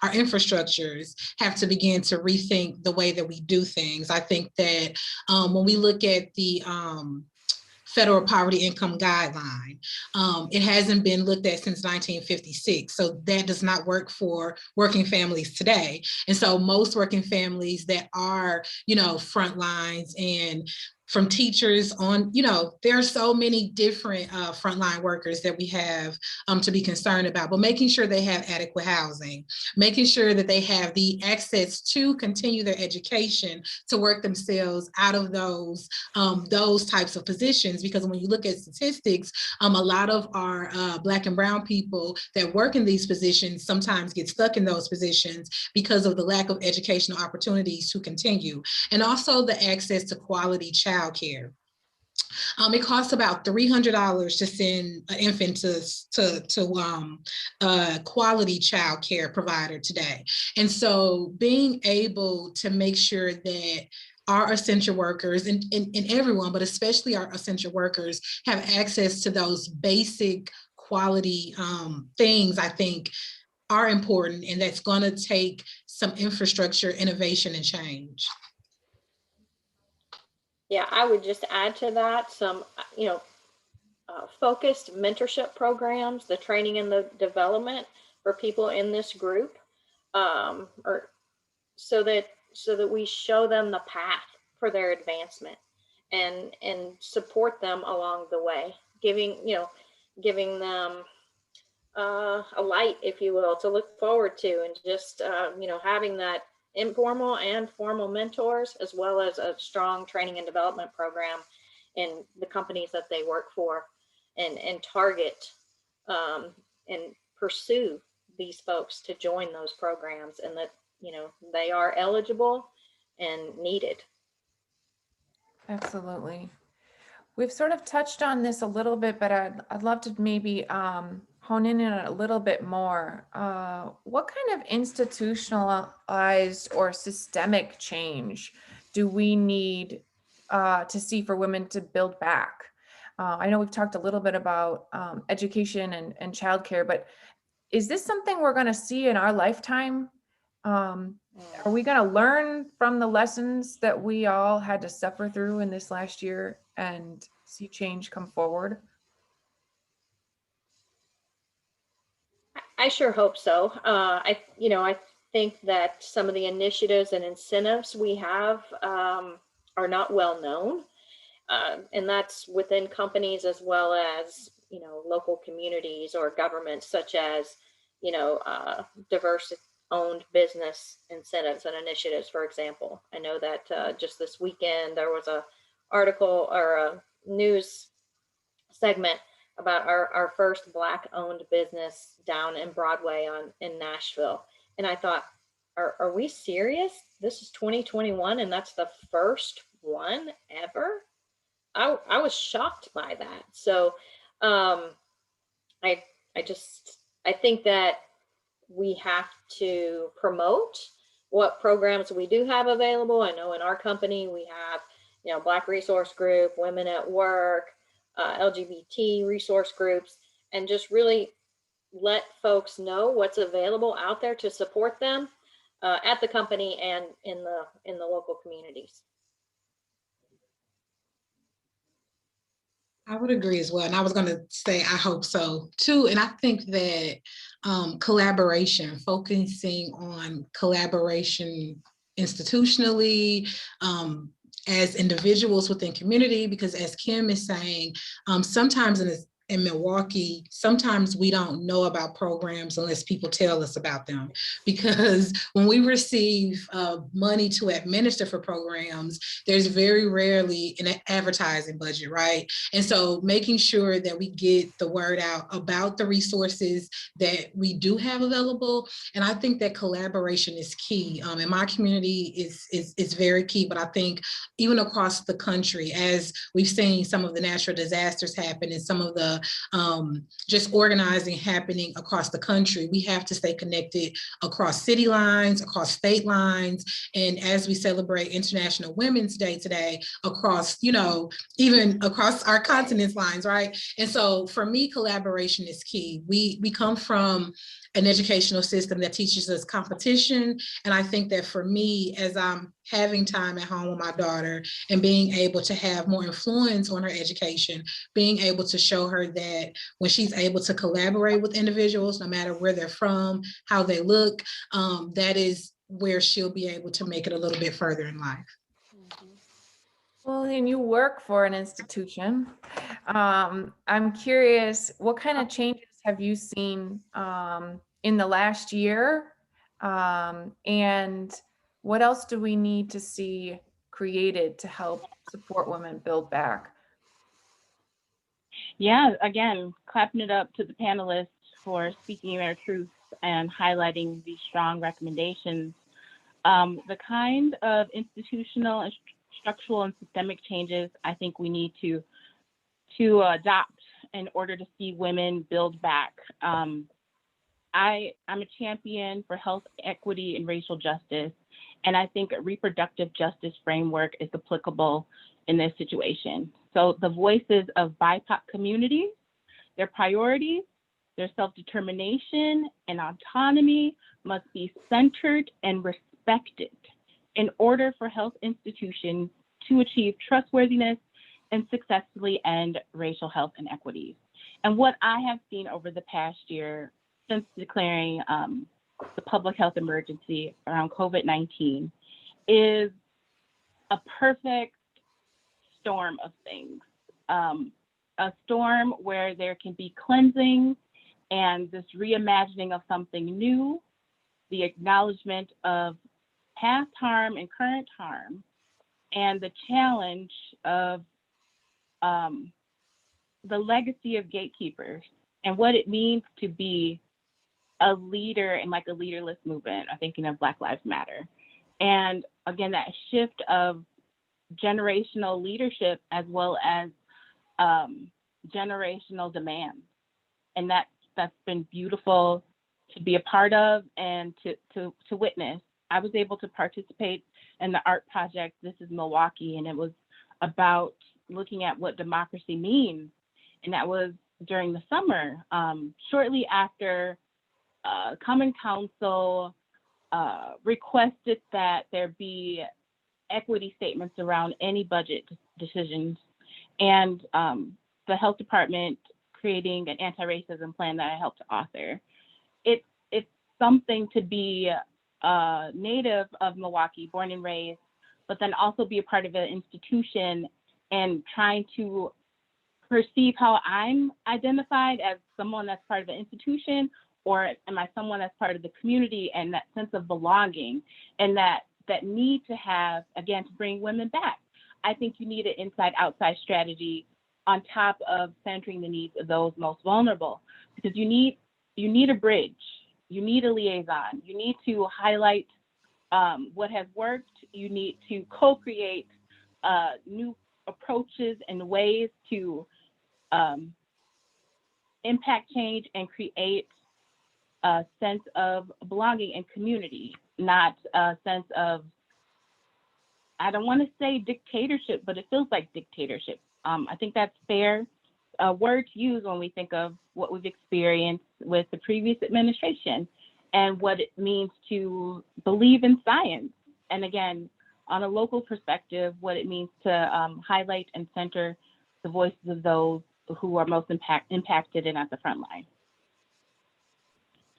our infrastructures have to begin to rethink the way that we do things. I think that when we look at the Federal Poverty Income Guideline. It hasn't been looked at since 1956. So that does not work for working families today. And so most working families that are, front lines and from teachers on, there are so many different frontline workers that we have to be concerned about, but making sure they have adequate housing, making sure that they have the access to continue their education to work themselves out of those types of positions. Because when you look at statistics, a lot of our Black and Brown people that work in these positions sometimes get stuck in those positions because of the lack of educational opportunities to continue. And also the access to quality childcare. It costs about $300 to send an infant to a quality child care provider today. And so being able to make sure that our essential workers and everyone, but especially our essential workers, have access to those basic quality things, I think are important, and that's going to take some infrastructure, innovation, and change. Yeah, I would just add to that some, focused mentorship programs, the training and the development for people in this group, or so that we show them the path for their advancement and support them along the way, giving them a light, if you will, to look forward to, and just having that informal and formal mentors, as well as a strong training and development program in the companies that they work for, and target and pursue these folks to join those programs, and that they are eligible and needed. Absolutely. We've sort of touched on this a little bit, but I'd love to maybe hone in on it a little bit more. What kind of institutionalized or systemic change do we need to see for women to build back? I know we've talked a little bit about education and childcare, but is this something we're going to see in our lifetime? Are we going to learn from the lessons that we all had to suffer through in this last year and see change come forward? I sure hope so. I think that some of the initiatives and incentives we have are not well known, and that's within companies as well as local communities or governments, such as diverse owned business incentives and initiatives. For example, I know that just this weekend there was a article or a news segment about our first Black owned business down in Broadway in Nashville. And I thought, are we serious? This is 2021 and that's the first one ever? I was shocked by that. So I think that we have to promote what programs we do have available. I know in our company we have Black Resource Group, Women at Work, LGBT resource groups, and just really let folks know what's available out there to support them at the company and in the local communities. I would agree as well. And I was going to say, I hope so too. And I think that collaboration, focusing on collaboration institutionally, as individuals within community, because as Kim is saying, sometimes in Milwaukee, sometimes we don't know about programs unless people tell us about them. Because when we receive money to administer for programs, there's very rarely an advertising budget, right? And so making sure that we get the word out about the resources that we do have available. And I think that collaboration is key. In my community, is very key, but I think even across the country, as we've seen some of the natural disasters happen and some of the just organizing happening across the country, we have to stay connected across city lines, across state lines. And as we celebrate International Women's Day today, across, even across our continent's lines, right? And so for me, collaboration is key. We come from an educational system that teaches us competition. And I think that for me, as I'm having time at home with my daughter and being able to have more influence on her education, being able to show her that when she's able to collaborate with individuals, no matter where they're from, how they look, that is where she'll be able to make it a little bit further in life. Well, and you work for an institution. I'm curious, what kind of changes have you seen in the last year? And what else do we need to see created to help support women build back? Yeah, again, clapping it up to the panelists for speaking their truth and highlighting these strong recommendations. The kind of institutional and structural and systemic changes I think we need to adopt in order to see women build back. I'm a champion for health equity and racial justice, and I think a reproductive justice framework is applicable in this situation. So the voices of BIPOC communities, their priorities, Their self-determination and autonomy must be centered and respected in order for health institutions to achieve trustworthiness and successfully end racial health inequities. And what I have seen over the past year since declaring the public health emergency around COVID-19 is a perfect storm of things. A storm where there can be cleansing and this reimagining of something new, the acknowledgement of past harm and current harm, and the challenge of the legacy of gatekeepers and what it means to be a leader in like a leaderless movement. I'm thinking of Black Lives Matter. And again, that shift of generational leadership as well as generational demands. And that's been beautiful to be a part of and to witness. I was able to participate in the art project, This is Milwaukee, and it was about looking at what democracy means. And that was during the summer, shortly after Common Council requested that there be equity statements around any budget decisions, and the health department creating an anti-racism plan that I helped to author. It's something to be native of Milwaukee, born and raised, but then also be a part of an institution and trying to perceive how I'm identified as someone that's part of an institution, or am I someone that's part of the community, and that sense of belonging and that need to have, again, to bring women back. I think you need an inside-outside strategy on top of centering the needs of those most vulnerable, because you need a bridge, you need a liaison, you need to highlight what has worked, you need to co-create new approaches and ways to impact change and create a sense of belonging and community, not a sense of, I don't want to say dictatorship, but it feels like dictatorship. I think that's fair word to use when we think of what we've experienced with the previous administration and what it means to believe in science. And again, on a local perspective, what it means to highlight and center the voices of those who are most impacted and at the front line.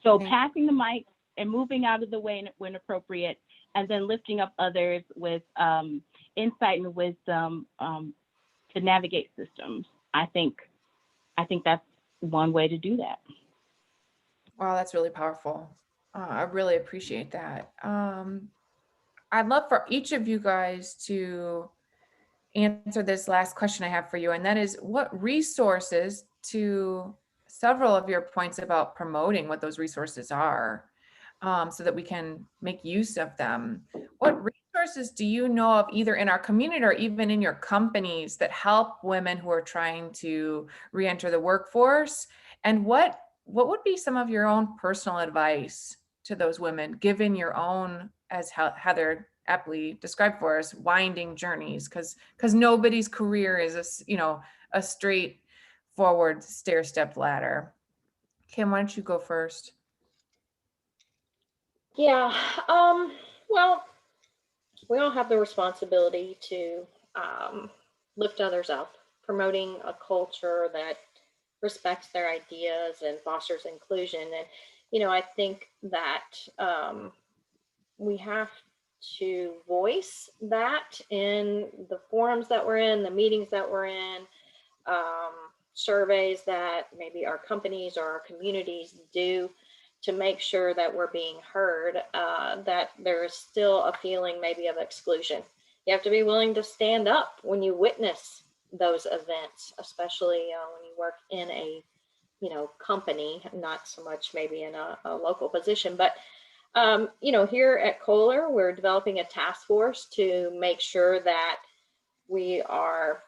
So passing the mic and moving out of the way when appropriate, and then lifting up others with insight and wisdom to navigate systems. I think that's one way to do that. Wow, that's really powerful. I really appreciate that. I'd love for each of you guys to answer this last question I have for you, and that is, what resources, to several of your points about promoting what those resources are, so that we can make use of them. What resources do you know of, either in our community or even in your companies, that help women who are trying to re-enter the workforce? And what would be some of your own personal advice to those women, given your own, as Heather aptly described for us, winding journeys? Because nobody's career is a straightforward stair-step ladder. Kim, why don't you go first? Yeah, well, we all have the responsibility to lift others up, promoting a culture that respects their ideas and fosters inclusion. And, I think that we have to voice that in the forums that we're in, the meetings that we're in, surveys that maybe our companies or our communities do, to make sure that we're being heard, that there is still a feeling maybe of exclusion. You have to be willing to stand up when you witness those events, especially when you work in a company, not so much maybe in a local position. But here at Kohler, we're developing a task force to make sure that we are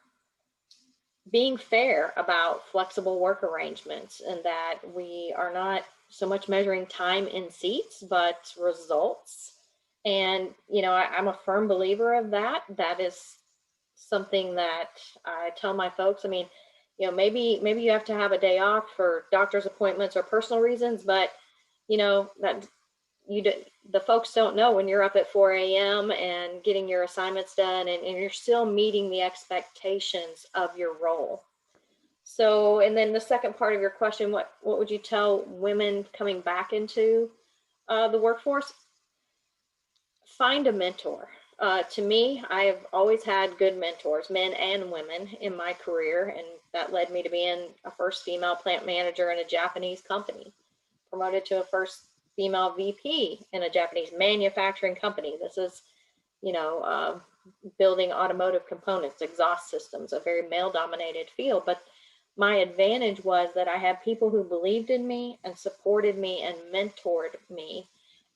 being fair about flexible work arrangements, and that we are not so much measuring time in seats, but results. And, I'm a firm believer of that. That is something that I tell my folks. I mean, You know, maybe you have to have a day off for doctor's appointments or personal reasons, but you know that the folks don't know when you're up at 4 a.m. and getting your assignments done, and you're still meeting the expectations of your role. So, and then the second part of your question, what would you tell women coming back into the workforce? Find a mentor. To me, I have always had good mentors, men and women, in my career, and that led me to being a first female plant manager in a Japanese company, promoted to a first female VP in a Japanese manufacturing company. This is, you know, building automotive components, exhaust systems, a very male-dominated field. But my advantage was that I had people who believed in me and supported me and mentored me.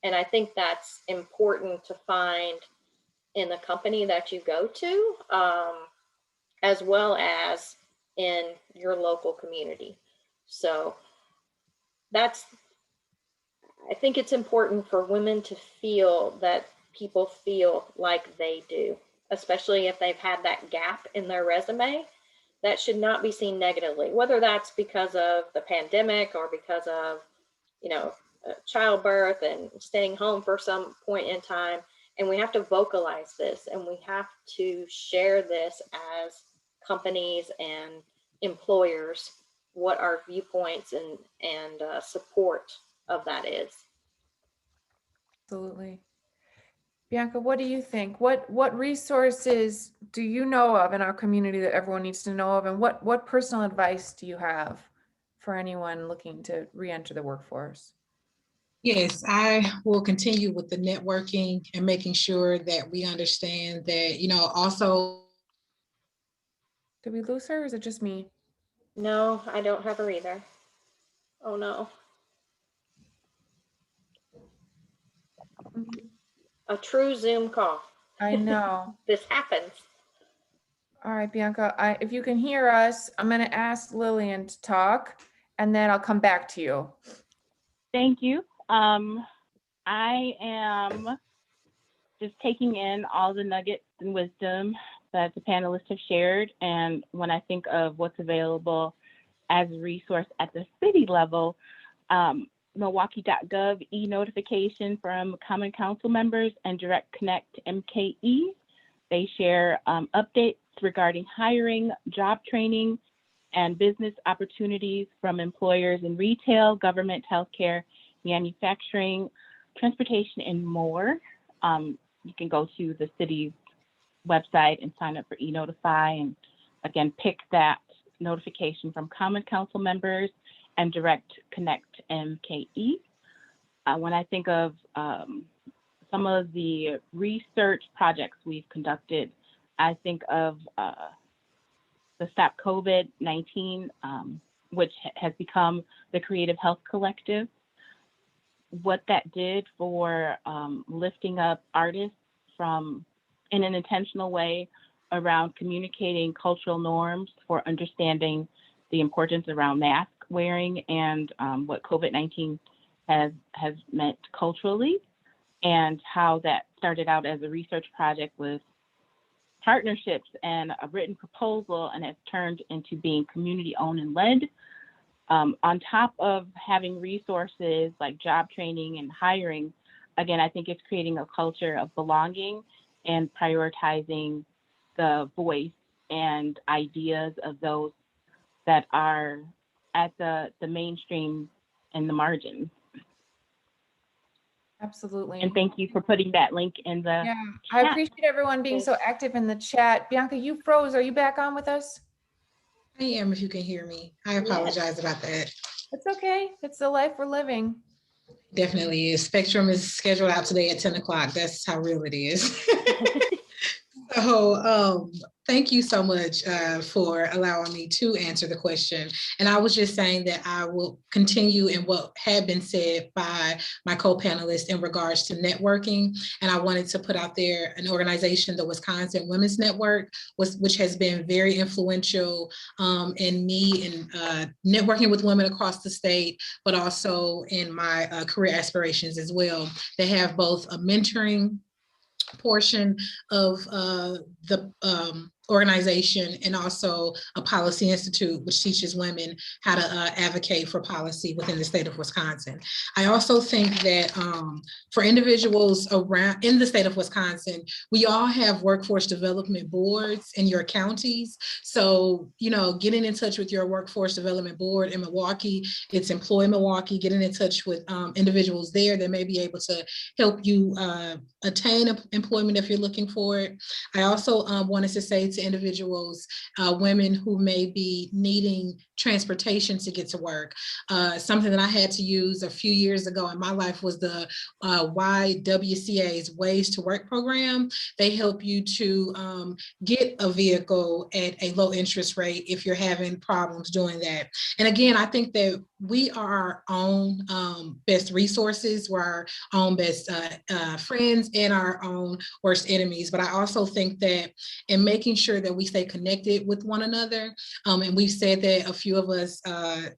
And I think that's important to find in the company that you go to, as well as in your local community. So I think it's important for women to feel that people feel like they do, especially if they've had that gap in their resume. That should not be seen negatively, whether that's because of the pandemic or because of, you know, childbirth and staying home for some point in time. And we have to vocalize this, and we have to share this as companies and employers, what our viewpoints and support of that is. Absolutely. Bianca, what do you think? What resources do you know of in our community that everyone needs to know of? And what personal advice do you have for anyone looking to re-enter the workforce? Yes, I will continue with the networking and making sure that we understand that, you know, also. Did we lose her, or is it just me? No, I don't have her either. Oh no. A true Zoom call. I know. This happens. All right, Bianca, if you can hear us, I'm going to ask Lillian to talk, and then I'll come back to you. Thank you. I am just taking in all the nuggets and wisdom that the panelists have shared. And when I think of what's available as a resource at the city level, Milwaukee.gov e-notification from Common Council members and Direct Connect MKE. They share updates regarding hiring, job training, and business opportunities from employers in retail, government, healthcare, manufacturing, transportation, and more. You can go to the city's website and sign up for e-notify, and again, pick that notification from Common Council members and Direct Connect MKE. When I think of some of the research projects we've conducted, I think of the Stop COVID-19, which has become the Creative Health Collective. What that did for lifting up artists in an intentional way around communicating cultural norms, for understanding the importance around mask wearing and what COVID-19 has meant culturally, and how that started out as a research project with partnerships and a written proposal, and has turned into being community owned and led. On top of having resources like job training and hiring, again, I think it's creating a culture of belonging and prioritizing the voice and ideas of those that are at the mainstream and the margins. Absolutely. And thank you for putting that link in the Yeah, chat. I appreciate everyone being so active in the chat. Bianca, you froze. Are you back on with us? I am, if you can hear me. I apologize about that. It's okay. It's the life we're living. Definitely is. Spectrum is scheduled out today at 10 o'clock. That's how real it is. So thank you so much for allowing me to answer the question. And I was just saying that I will continue in what had been said by my co-panelists in regards to networking. And I wanted to put out there an organization, the Wisconsin Women's Network, which has been very influential in me in networking with women across the state, but also in my career aspirations as well. They have both a mentoring portion of the organization, and also a policy institute, which teaches women how to advocate for policy within the state of Wisconsin. I also think that for individuals around in the state of Wisconsin, we all have workforce development boards in your counties. So, getting in touch with your workforce development board in Milwaukee, it's Employ Milwaukee, getting in touch with individuals there that may be able to help you attain employment if you're looking for it. I also wanted to say to individuals, women who may be needing transportation to get to work. Something that I had to use a few years ago in my life was the YWCA's Ways to Work program. They help you to get a vehicle at a low interest rate if you're having problems doing that. And again, I think that we are our own best resources. We're our own best friends and our own worst enemies. But I also think that in making sure that we stay connected with one another, and we've said that a few of us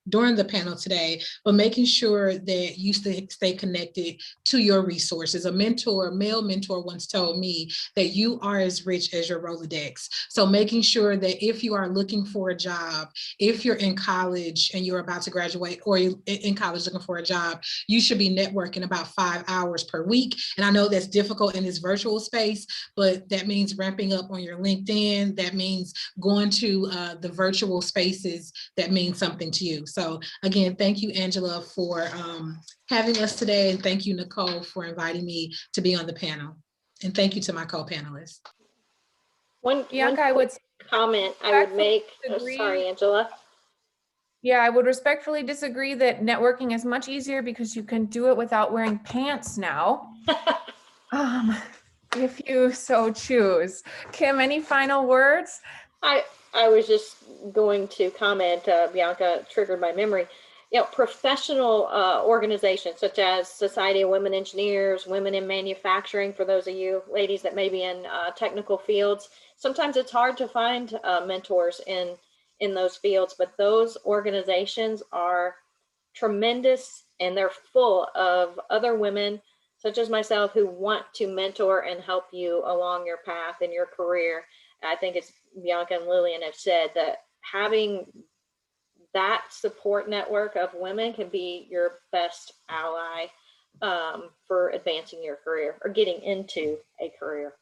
during the panel today, but making sure that you stay connected to your resources. A male mentor once told me that you are as rich as your Rolodex. So making sure that if you are looking for a job, if you're in college and you're about to graduate, or in college looking for a job, you should be networking about 5 hours per week. And I know that's difficult in this virtual space, but that means ramping up on your LinkedIn. That means going to the virtual spaces that mean something to you. So again, thank you, Angela, for having us today. And thank you, Nicole, for inviting me to be on the panel. And thank you to my co-panelists. Bianca, I would comment I would make. Sorry, Angela. Yeah, I would respectfully disagree that networking is much easier because you can do it without wearing pants now. If you so choose. Kim, any final words? I was just going to comment, Bianca triggered my memory. Professional organizations such as Society of Women Engineers, Women in Manufacturing, for those of you ladies that may be in technical fields, sometimes it's hard to find mentors in those fields, but those organizations are tremendous, and they're full of other women such as myself who want to mentor and help you along your path in your career. And I think it's Bianca and Lillian have said that having that support network of women can be your best ally for advancing your career or getting into a career.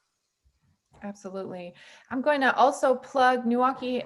Absolutely. I'm going to also plug Milwaukee.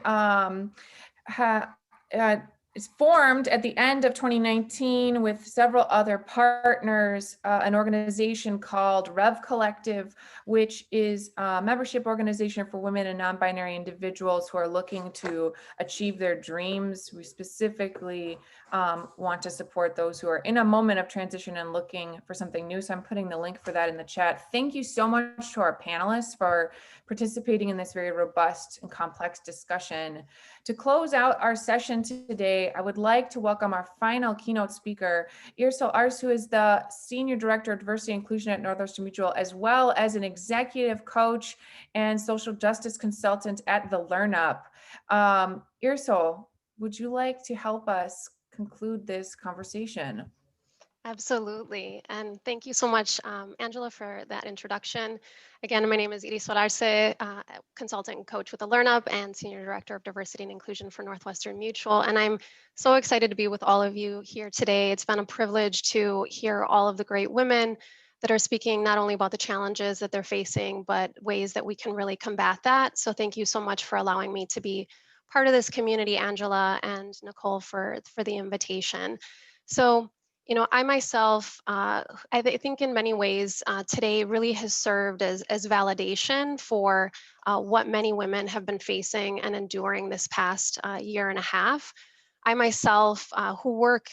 It's formed at the end of 2019 with several other partners, an organization called Rev Collective, which is a membership organization for women and non-binary individuals who are looking to achieve their dreams. We specifically want to support those who are in a moment of transition and looking for something new. So I'm putting the link for that in the chat. Thank you so much to our panelists for participating in this very robust and complex discussion. To close out our session today, I would like to welcome our final keynote speaker, Irsel Ars, who is the Senior Director of Diversity and Inclusion at Northwestern Mutual, as well as an executive coach and social justice consultant at the LearnUp. Irsel, would you like to help us conclude this conversation? Absolutely. And thank you so much, Angela, for that introduction. Again, my name is Irisol Arce, consultant and coach with the LearnUp and Senior Director of Diversity and Inclusion for Northwestern Mutual. And I'm so excited to be with all of you here today. It's been a privilege to hear all of the great women that are speaking not only about the challenges that they're facing, but ways that we can really combat that. So thank you so much for allowing me to be part of this community, Angela and Nicole, for the invitation. So, I myself, I think in many ways today really has served as validation for what many women have been facing and enduring this past year and a half. I myself, who work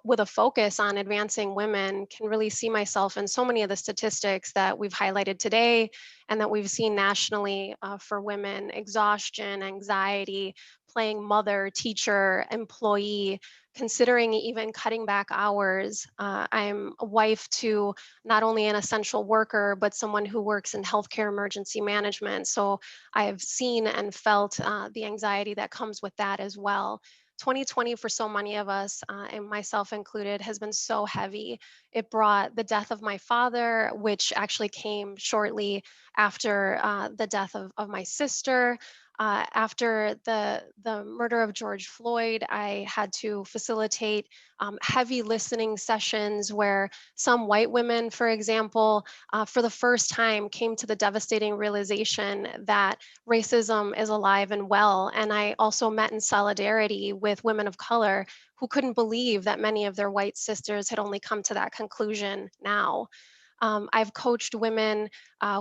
with a focus on advancing women, can really see myself in so many of the statistics that we've highlighted today and that we've seen nationally for women: exhaustion, anxiety, playing mother, teacher, employee, considering even cutting back hours. I'm a wife to not only an essential worker, but someone who works in healthcare emergency management. So I've seen and felt the anxiety that comes with that as well. 2020 for so many of us, and myself included, has been so heavy. It brought the death of my father, which actually came shortly after the death of my sister. After the murder of George Floyd, I had to facilitate heavy listening sessions where some white women, for example, for the first time came to the devastating realization that racism is alive and well. And I also met in solidarity with women of color who couldn't believe that many of their white sisters had only come to that conclusion now. I've coached women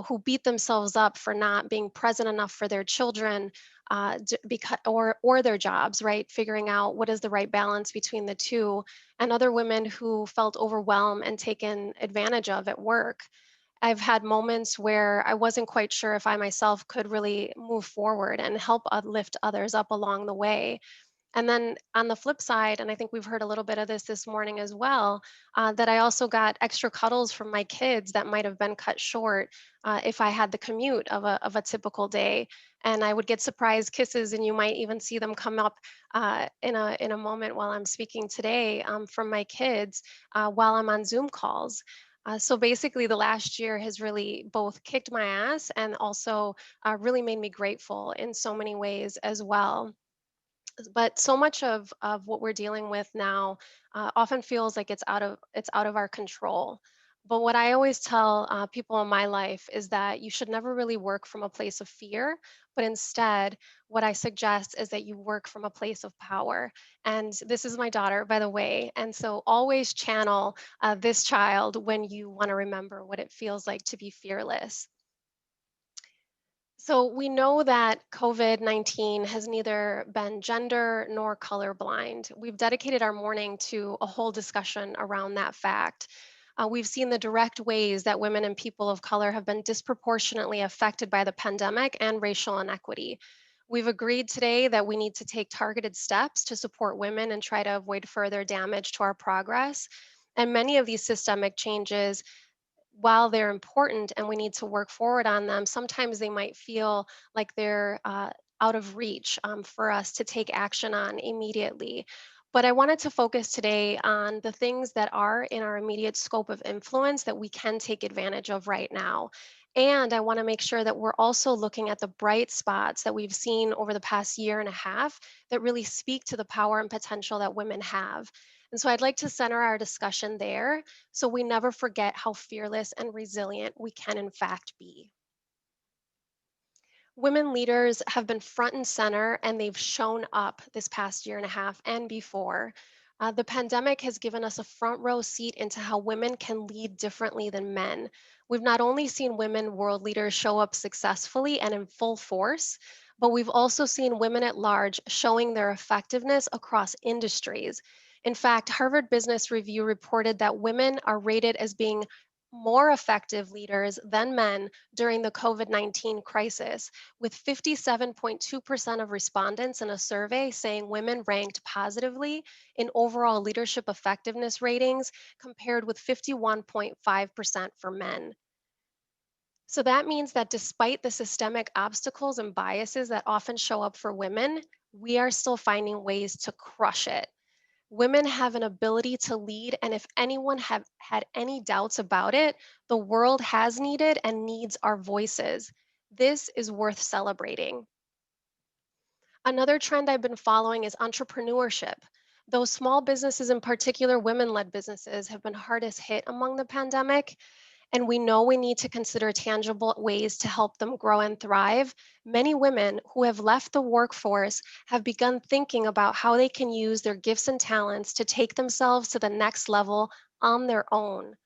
who beat themselves up for not being present enough for their children, because or their jobs, right? Figuring out what is the right balance between the two, and other women who felt overwhelmed and taken advantage of at work. I've had moments where I wasn't quite sure if I myself could really move forward and help lift others up along the way. And then on the flip side, and I think we've heard a little bit of this morning as well, that I also got extra cuddles from my kids that might have been cut short if I had the commute of a typical day. And I would get surprise kisses, and you might even see them come up in a moment while I'm speaking today from my kids while I'm on Zoom calls. So basically, the last year has really both kicked my ass and also really made me grateful in so many ways as well. But so much of what we're dealing with now often feels like it's out of our control. But what I always tell people in my life is that you should never really work from a place of fear, but instead, what I suggest is that you work from a place of power. And this is my daughter, by the way. And so always channel this child when you want to remember what it feels like to be fearless. So we know that COVID-19 has neither been gender nor colorblind. We've dedicated our morning to a whole discussion around that fact. We've seen the direct ways that women and people of color have been disproportionately affected by the pandemic and racial inequity. We've agreed today that we need to take targeted steps to support women and try to avoid further damage to our progress. And many of these systemic changes, while they're important and we need to work forward on them, sometimes they might feel like they're out of reach for us to take action on immediately. But I wanted to focus today on the things that are in our immediate scope of influence that we can take advantage of right now. And I want to make sure that we're also looking at the bright spots that we've seen over the past year and a half that really speak to the power and potential that women have. And so I'd like to center our discussion there so we never forget how fearless and resilient we can, in fact, be. Women leaders have been front and center, and they've shown up this past year and a half and before. The pandemic has given us a front row seat into how women can lead differently than men. We've not only seen women world leaders show up successfully and in full force, but we've also seen women at large showing their effectiveness across industries. In fact, Harvard Business Review reported that women are rated as being more effective leaders than men during the COVID-19 crisis, with 57.2% of respondents in a survey saying women ranked positively in overall leadership effectiveness ratings, compared with 51.5% for men. So that means that despite the systemic obstacles and biases that often show up for women, we are still finding ways to crush it. Women have an ability to lead, and if anyone have had any doubts about it, the world has needed and needs our voices. This is worth celebrating. Another trend I've been following is entrepreneurship. Those small businesses, in particular women led businesses, have been hardest hit among the pandemic, and we know we need to consider tangible ways to help them grow and thrive. Many women who have left the workforce have begun thinking about how they can use their gifts and talents to take themselves to the next level on their own.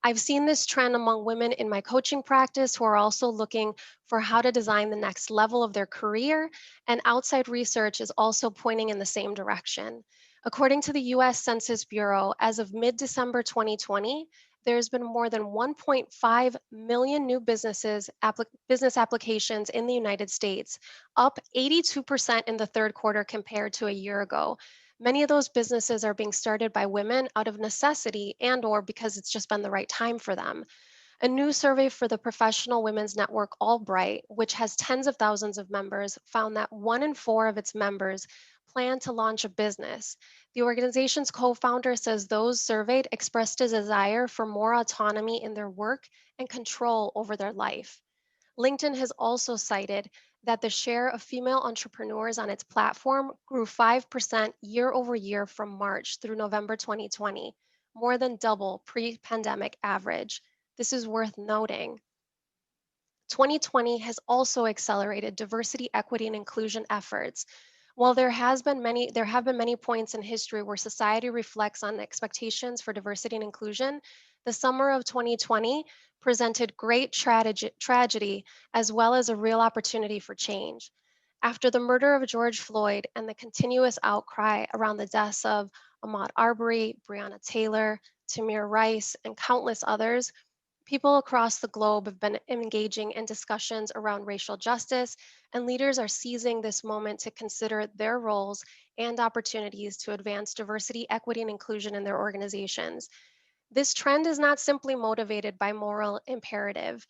I've seen this trend among women in my coaching practice who are also looking for how to design the next level of their career, and outside research is also pointing in the same direction. According to the US Census Bureau, as of mid-December 2020, there's been more than 1.5 million new business applications in the United States, up 82% in the third quarter compared to a year ago. Many of those businesses are being started by women out of necessity and or because it's just been the right time for them. A new survey for the professional women's network Albright, which has tens of thousands of members, found that 1 in 4 of its members plan to launch a business. The organization's co-founder says those surveyed expressed a desire for more autonomy in their work and control over their life. LinkedIn has also cited that the share of female entrepreneurs on its platform grew 5% year over year from March through November 2020, more than double pre-pandemic average. This is worth noting. 2020 has also accelerated diversity, equity, and inclusion efforts. While there have been many points in history where society reflects on expectations for diversity and inclusion, the summer of 2020 presented great tragedy as well as a real opportunity for change. After the murder of George Floyd and the continuous outcry around the deaths of Ahmaud Arbery, Breonna Taylor, Tamir Rice, and countless others, people across the globe have been engaging in discussions around racial justice, and leaders are seizing this moment to consider their roles and opportunities to advance diversity, equity, and inclusion in their organizations. This trend is not simply motivated by moral imperative.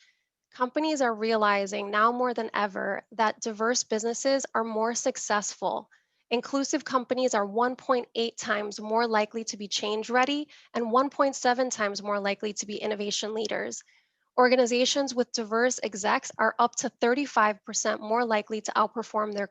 Companies are realizing now more than ever that diverse businesses are more successful. Inclusive companies are 1.8 times more likely to be change ready and 1.7 times more likely to be innovation leaders. Organizations with diverse execs are up to 35% more likely to outperform their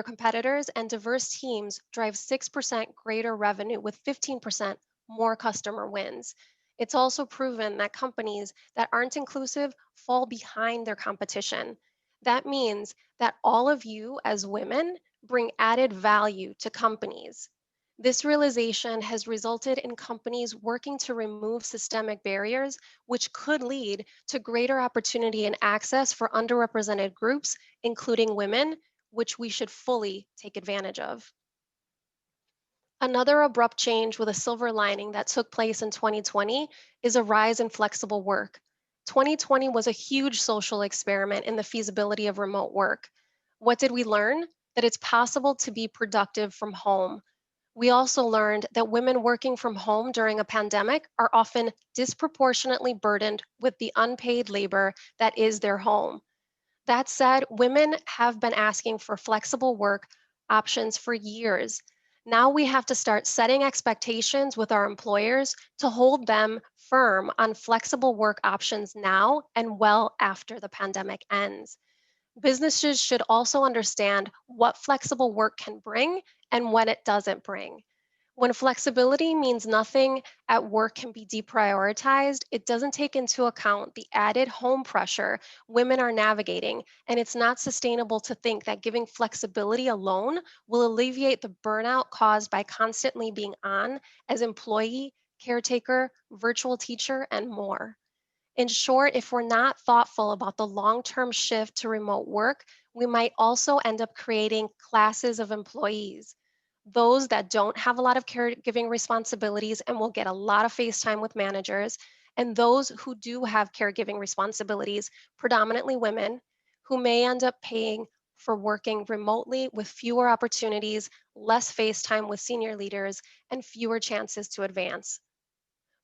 competitors, and diverse teams drive 6% greater revenue with 15% more customer wins. It's also proven that companies that aren't inclusive fall behind their competition. That means that all of you as women bring added value to companies. This realization has resulted in companies working to remove systemic barriers, which could lead to greater opportunity and access for underrepresented groups, including women, which we should fully take advantage of. Another abrupt change with a silver lining that took place in 2020 is a rise in flexible work. 2020 was a huge social experiment in the feasibility of remote work. What did we learn? That it's possible to be productive from home. We also learned that women working from home during a pandemic are often disproportionately burdened with the unpaid labor that is their home. That said, women have been asking for flexible work options for years. Now we have to start setting expectations with our employers to hold them firm on flexible work options now and well after the pandemic ends. Businesses should also understand what flexible work can bring and when it doesn't bring. When flexibility means nothing at work can be deprioritized, it doesn't take into account the added home pressure women are navigating, and it's not sustainable to think that giving flexibility alone will alleviate the burnout caused by constantly being on as employee, caretaker, virtual teacher, and more. In short, if we're not thoughtful about the long-term shift to remote work, we might also end up creating classes of employees. Those that don't have a lot of caregiving responsibilities and will get a lot of face time with managers, and those who do have caregiving responsibilities, predominantly women, who may end up paying for working remotely with fewer opportunities, less face time with senior leaders, and fewer chances to advance.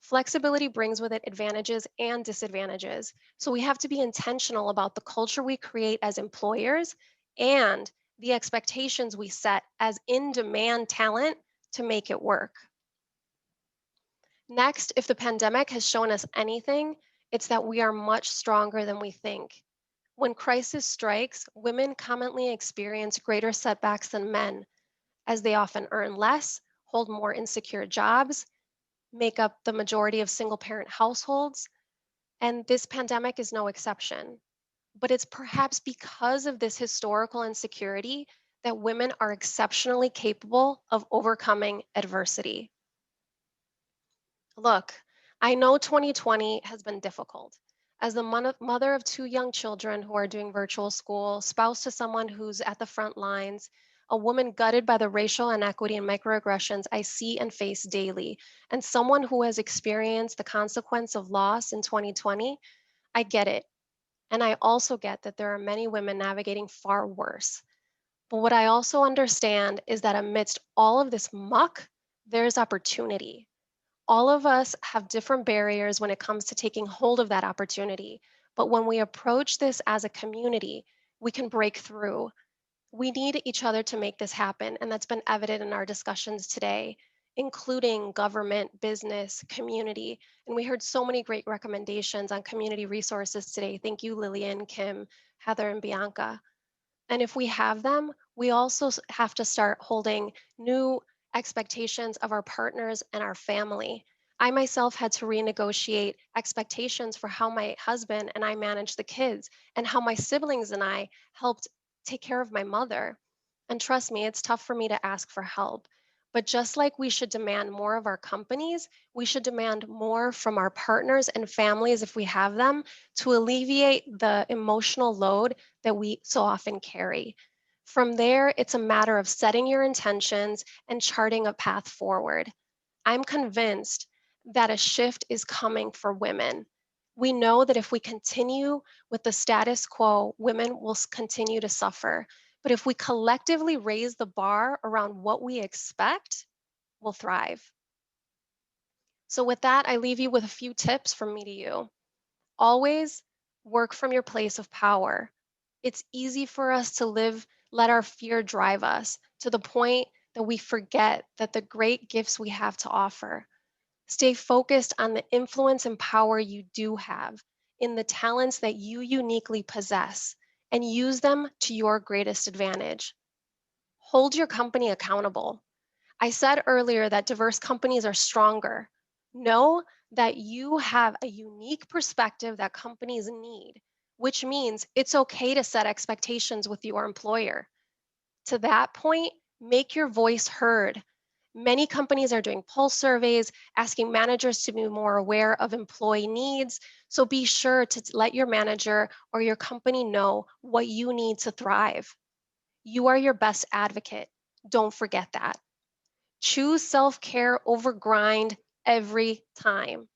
Flexibility brings with it advantages and disadvantages. So we have to be intentional about the culture we create as employers and the expectations we set as in-demand talent to make it work. Next, if the pandemic has shown us anything, it's that we are much stronger than we think. When crisis strikes, women commonly experience greater setbacks than men, as they often earn less, hold more insecure jobs, make up the majority of single parent households, and this pandemic is no exception. But it's perhaps because of this historical insecurity that women are exceptionally capable of overcoming adversity. Look, I know 2020 has been difficult. As the mother of two young children who are doing virtual school, spouse to someone who's at the front lines, a woman gutted by the racial inequity and microaggressions I see and face daily, and someone who has experienced the consequence of loss in 2020, I get it. And I also get that there are many women navigating far worse. But what I also understand is that amidst all of this muck, there's opportunity. All of us have different barriers when it comes to taking hold of that opportunity. But when we approach this as a community, we can break through. We need each other to make this happen, and that's been evident in our discussions today, including government, business, community. And we heard so many great recommendations on community resources today. Thank you, Lillian, Kim, Heather, and Bianca. And if we have them, we also have to start holding new expectations of our partners and our family. I myself had to renegotiate expectations for how my husband and I managed the kids and how my siblings and I helped take care of my mother. And trust me, it's tough for me to ask for help. But just like we should demand more of our companies, we should demand more from our partners and families if we have them to alleviate the emotional load that we so often carry. From there, it's a matter of setting your intentions and charting a path forward. I'm convinced that a shift is coming for women. We know that if we continue with the status quo, women will continue to suffer. But if we collectively raise the bar around what we expect, we'll thrive. So, with that, I leave you with a few tips from me to you. Always work from your place of power. It's easy for us to let our fear drive us to the point that we forget that the great gifts we have to offer. Stay focused on the influence and power you do have in the talents that you uniquely possess and use them to your greatest advantage. Hold your company accountable. I said earlier that diverse companies are stronger. Know that you have a unique perspective that companies need, which means it's okay to set expectations with your employer. To that point, make your voice heard. Many companies are doing pulse surveys, asking managers to be more aware of employee needs. So be sure to let your manager or your company know what you need to thrive. You are your best advocate. Don't forget that. Choose self care over grind every time.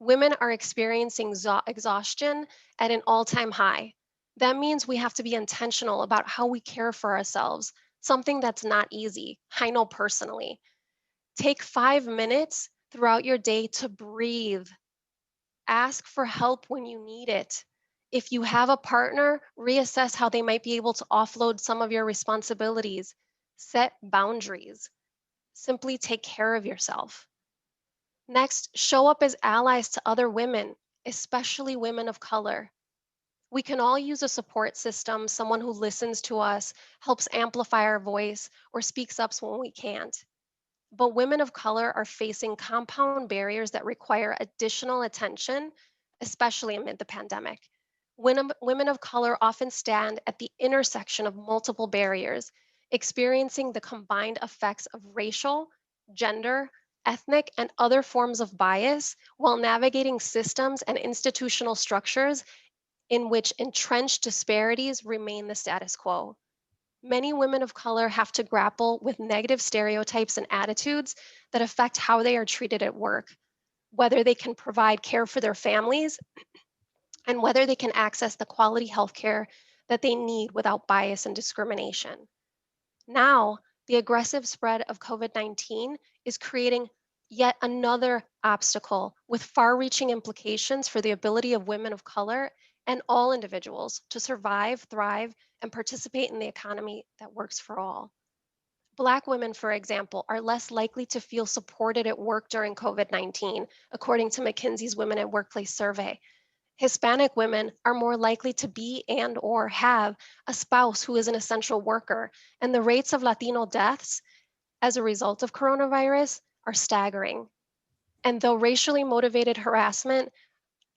Women are experiencing exhaustion at an all time high. That means we have to be intentional about how we care for ourselves, something that's not easy. I know personally. Take 5 minutes throughout your day to breathe. Ask for help when you need it. If you have a partner, reassess how they might be able to offload some of your responsibilities. Set boundaries. Simply take care of yourself. Next, show up as allies to other women, especially women of color. We can all use a support system, someone who listens to us, helps amplify our voice, or speaks up when we can't. But women of color are facing compound barriers that require additional attention, especially amid the pandemic. Women of color often stand at the intersection of multiple barriers, experiencing the combined effects of racial, gender, ethnic, and other forms of bias while navigating systems and institutional structures in which entrenched disparities remain the status quo. Many women of color have to grapple with negative stereotypes and attitudes that affect how they are treated at work, whether they can provide care for their families, and whether they can access the quality healthcare that they need without bias and discrimination. Now, the aggressive spread of COVID 19 is creating yet another obstacle with far reaching implications for the ability of women of color and all individuals to survive, thrive, and participate in the economy that works for all. Black women, for example, are less likely to feel supported at work during COVID 19, according to McKinsey's Women at Workplace survey. Hispanic women are more likely to be and or have a spouse who is an essential worker, and the rates of Latino deaths as a result of coronavirus are staggering. And though racially motivated harassment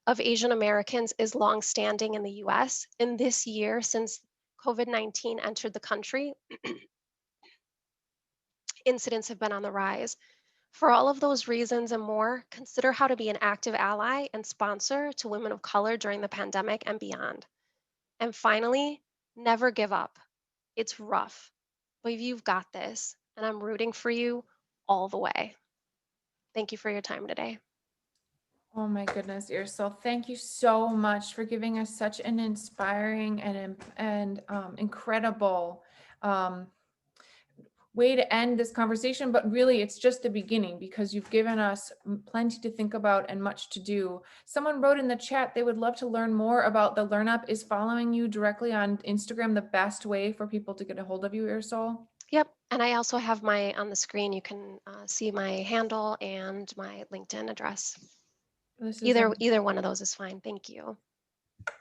of Asian Americans is longstanding in the US, in this year since COVID 19 entered the country, incidents have been on the rise. For all of those reasons and more, consider how to be an active ally and sponsor to women of color during the pandemic and beyond. And finally, never give up. It's rough, but you've got this, and I'm rooting for you all the way. Thank you for your time today. Oh my goodness, Irsel, thank you so much for giving us such an inspiring and incredible way to end this conversation, but really it's just the beginning because you've given us plenty to think about and much to do. Someone wrote in the chat they would love to learn more about the Learn Up. Is following you directly on Instagram the best way for people to get a hold of you, Earsol? Yep. And I also have on the screen, you can see my handle and my LinkedIn address. Either one of those is fine. Thank you.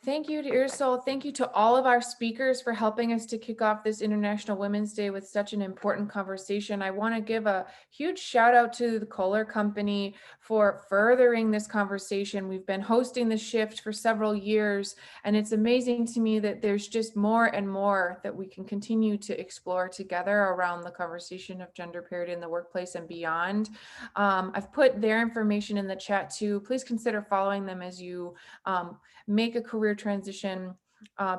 Thank you to Earsol. Thank you to all of our speakers for helping us to kick off this International Women's Day with such an important conversation. I want to give a huge shout out to the Kohler Company for furthering this conversation. We've been hosting the shift for several years, and it's amazing to me that there's just more and more that we can continue to explore together around the conversation of gender parity in the workplace and beyond. I've put their information in the chat too. Please consider following them as you make a career transition,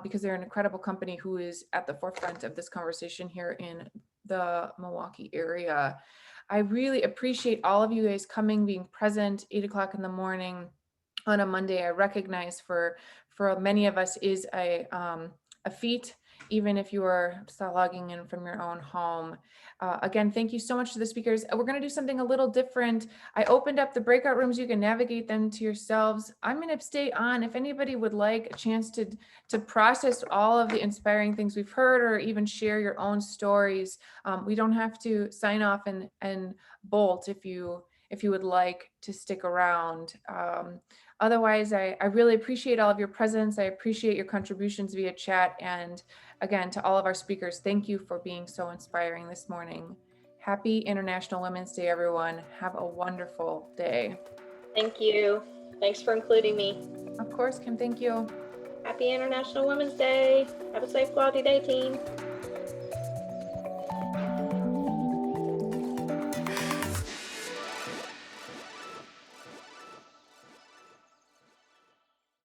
because they're an incredible company who is at the forefront of this conversation here in the Milwaukee area. I really appreciate all of you guys coming, being present, 8 o'clock in the morning on a Monday. I recognize for many of us is a feat, even if you are logging in from your own home. Again, thank you so much to the speakers. We're going to do something a little different. I opened up the breakout rooms. You can navigate them to yourselves. I'm going to stay on. If anybody would like a chance to process all of the inspiring things we've heard, or even share your own stories, we don't have to sign off and bolt if you would like to stick around. Otherwise, I really appreciate all of your presence. I appreciate your contributions via chat. And again, to all of our speakers, thank you for being so inspiring this morning. Happy International Women's Day, everyone. Have a wonderful day. Thank you. Thanks for including me. Of course, Kim, thank you. Happy International Women's Day. Have a safe, quality day, team.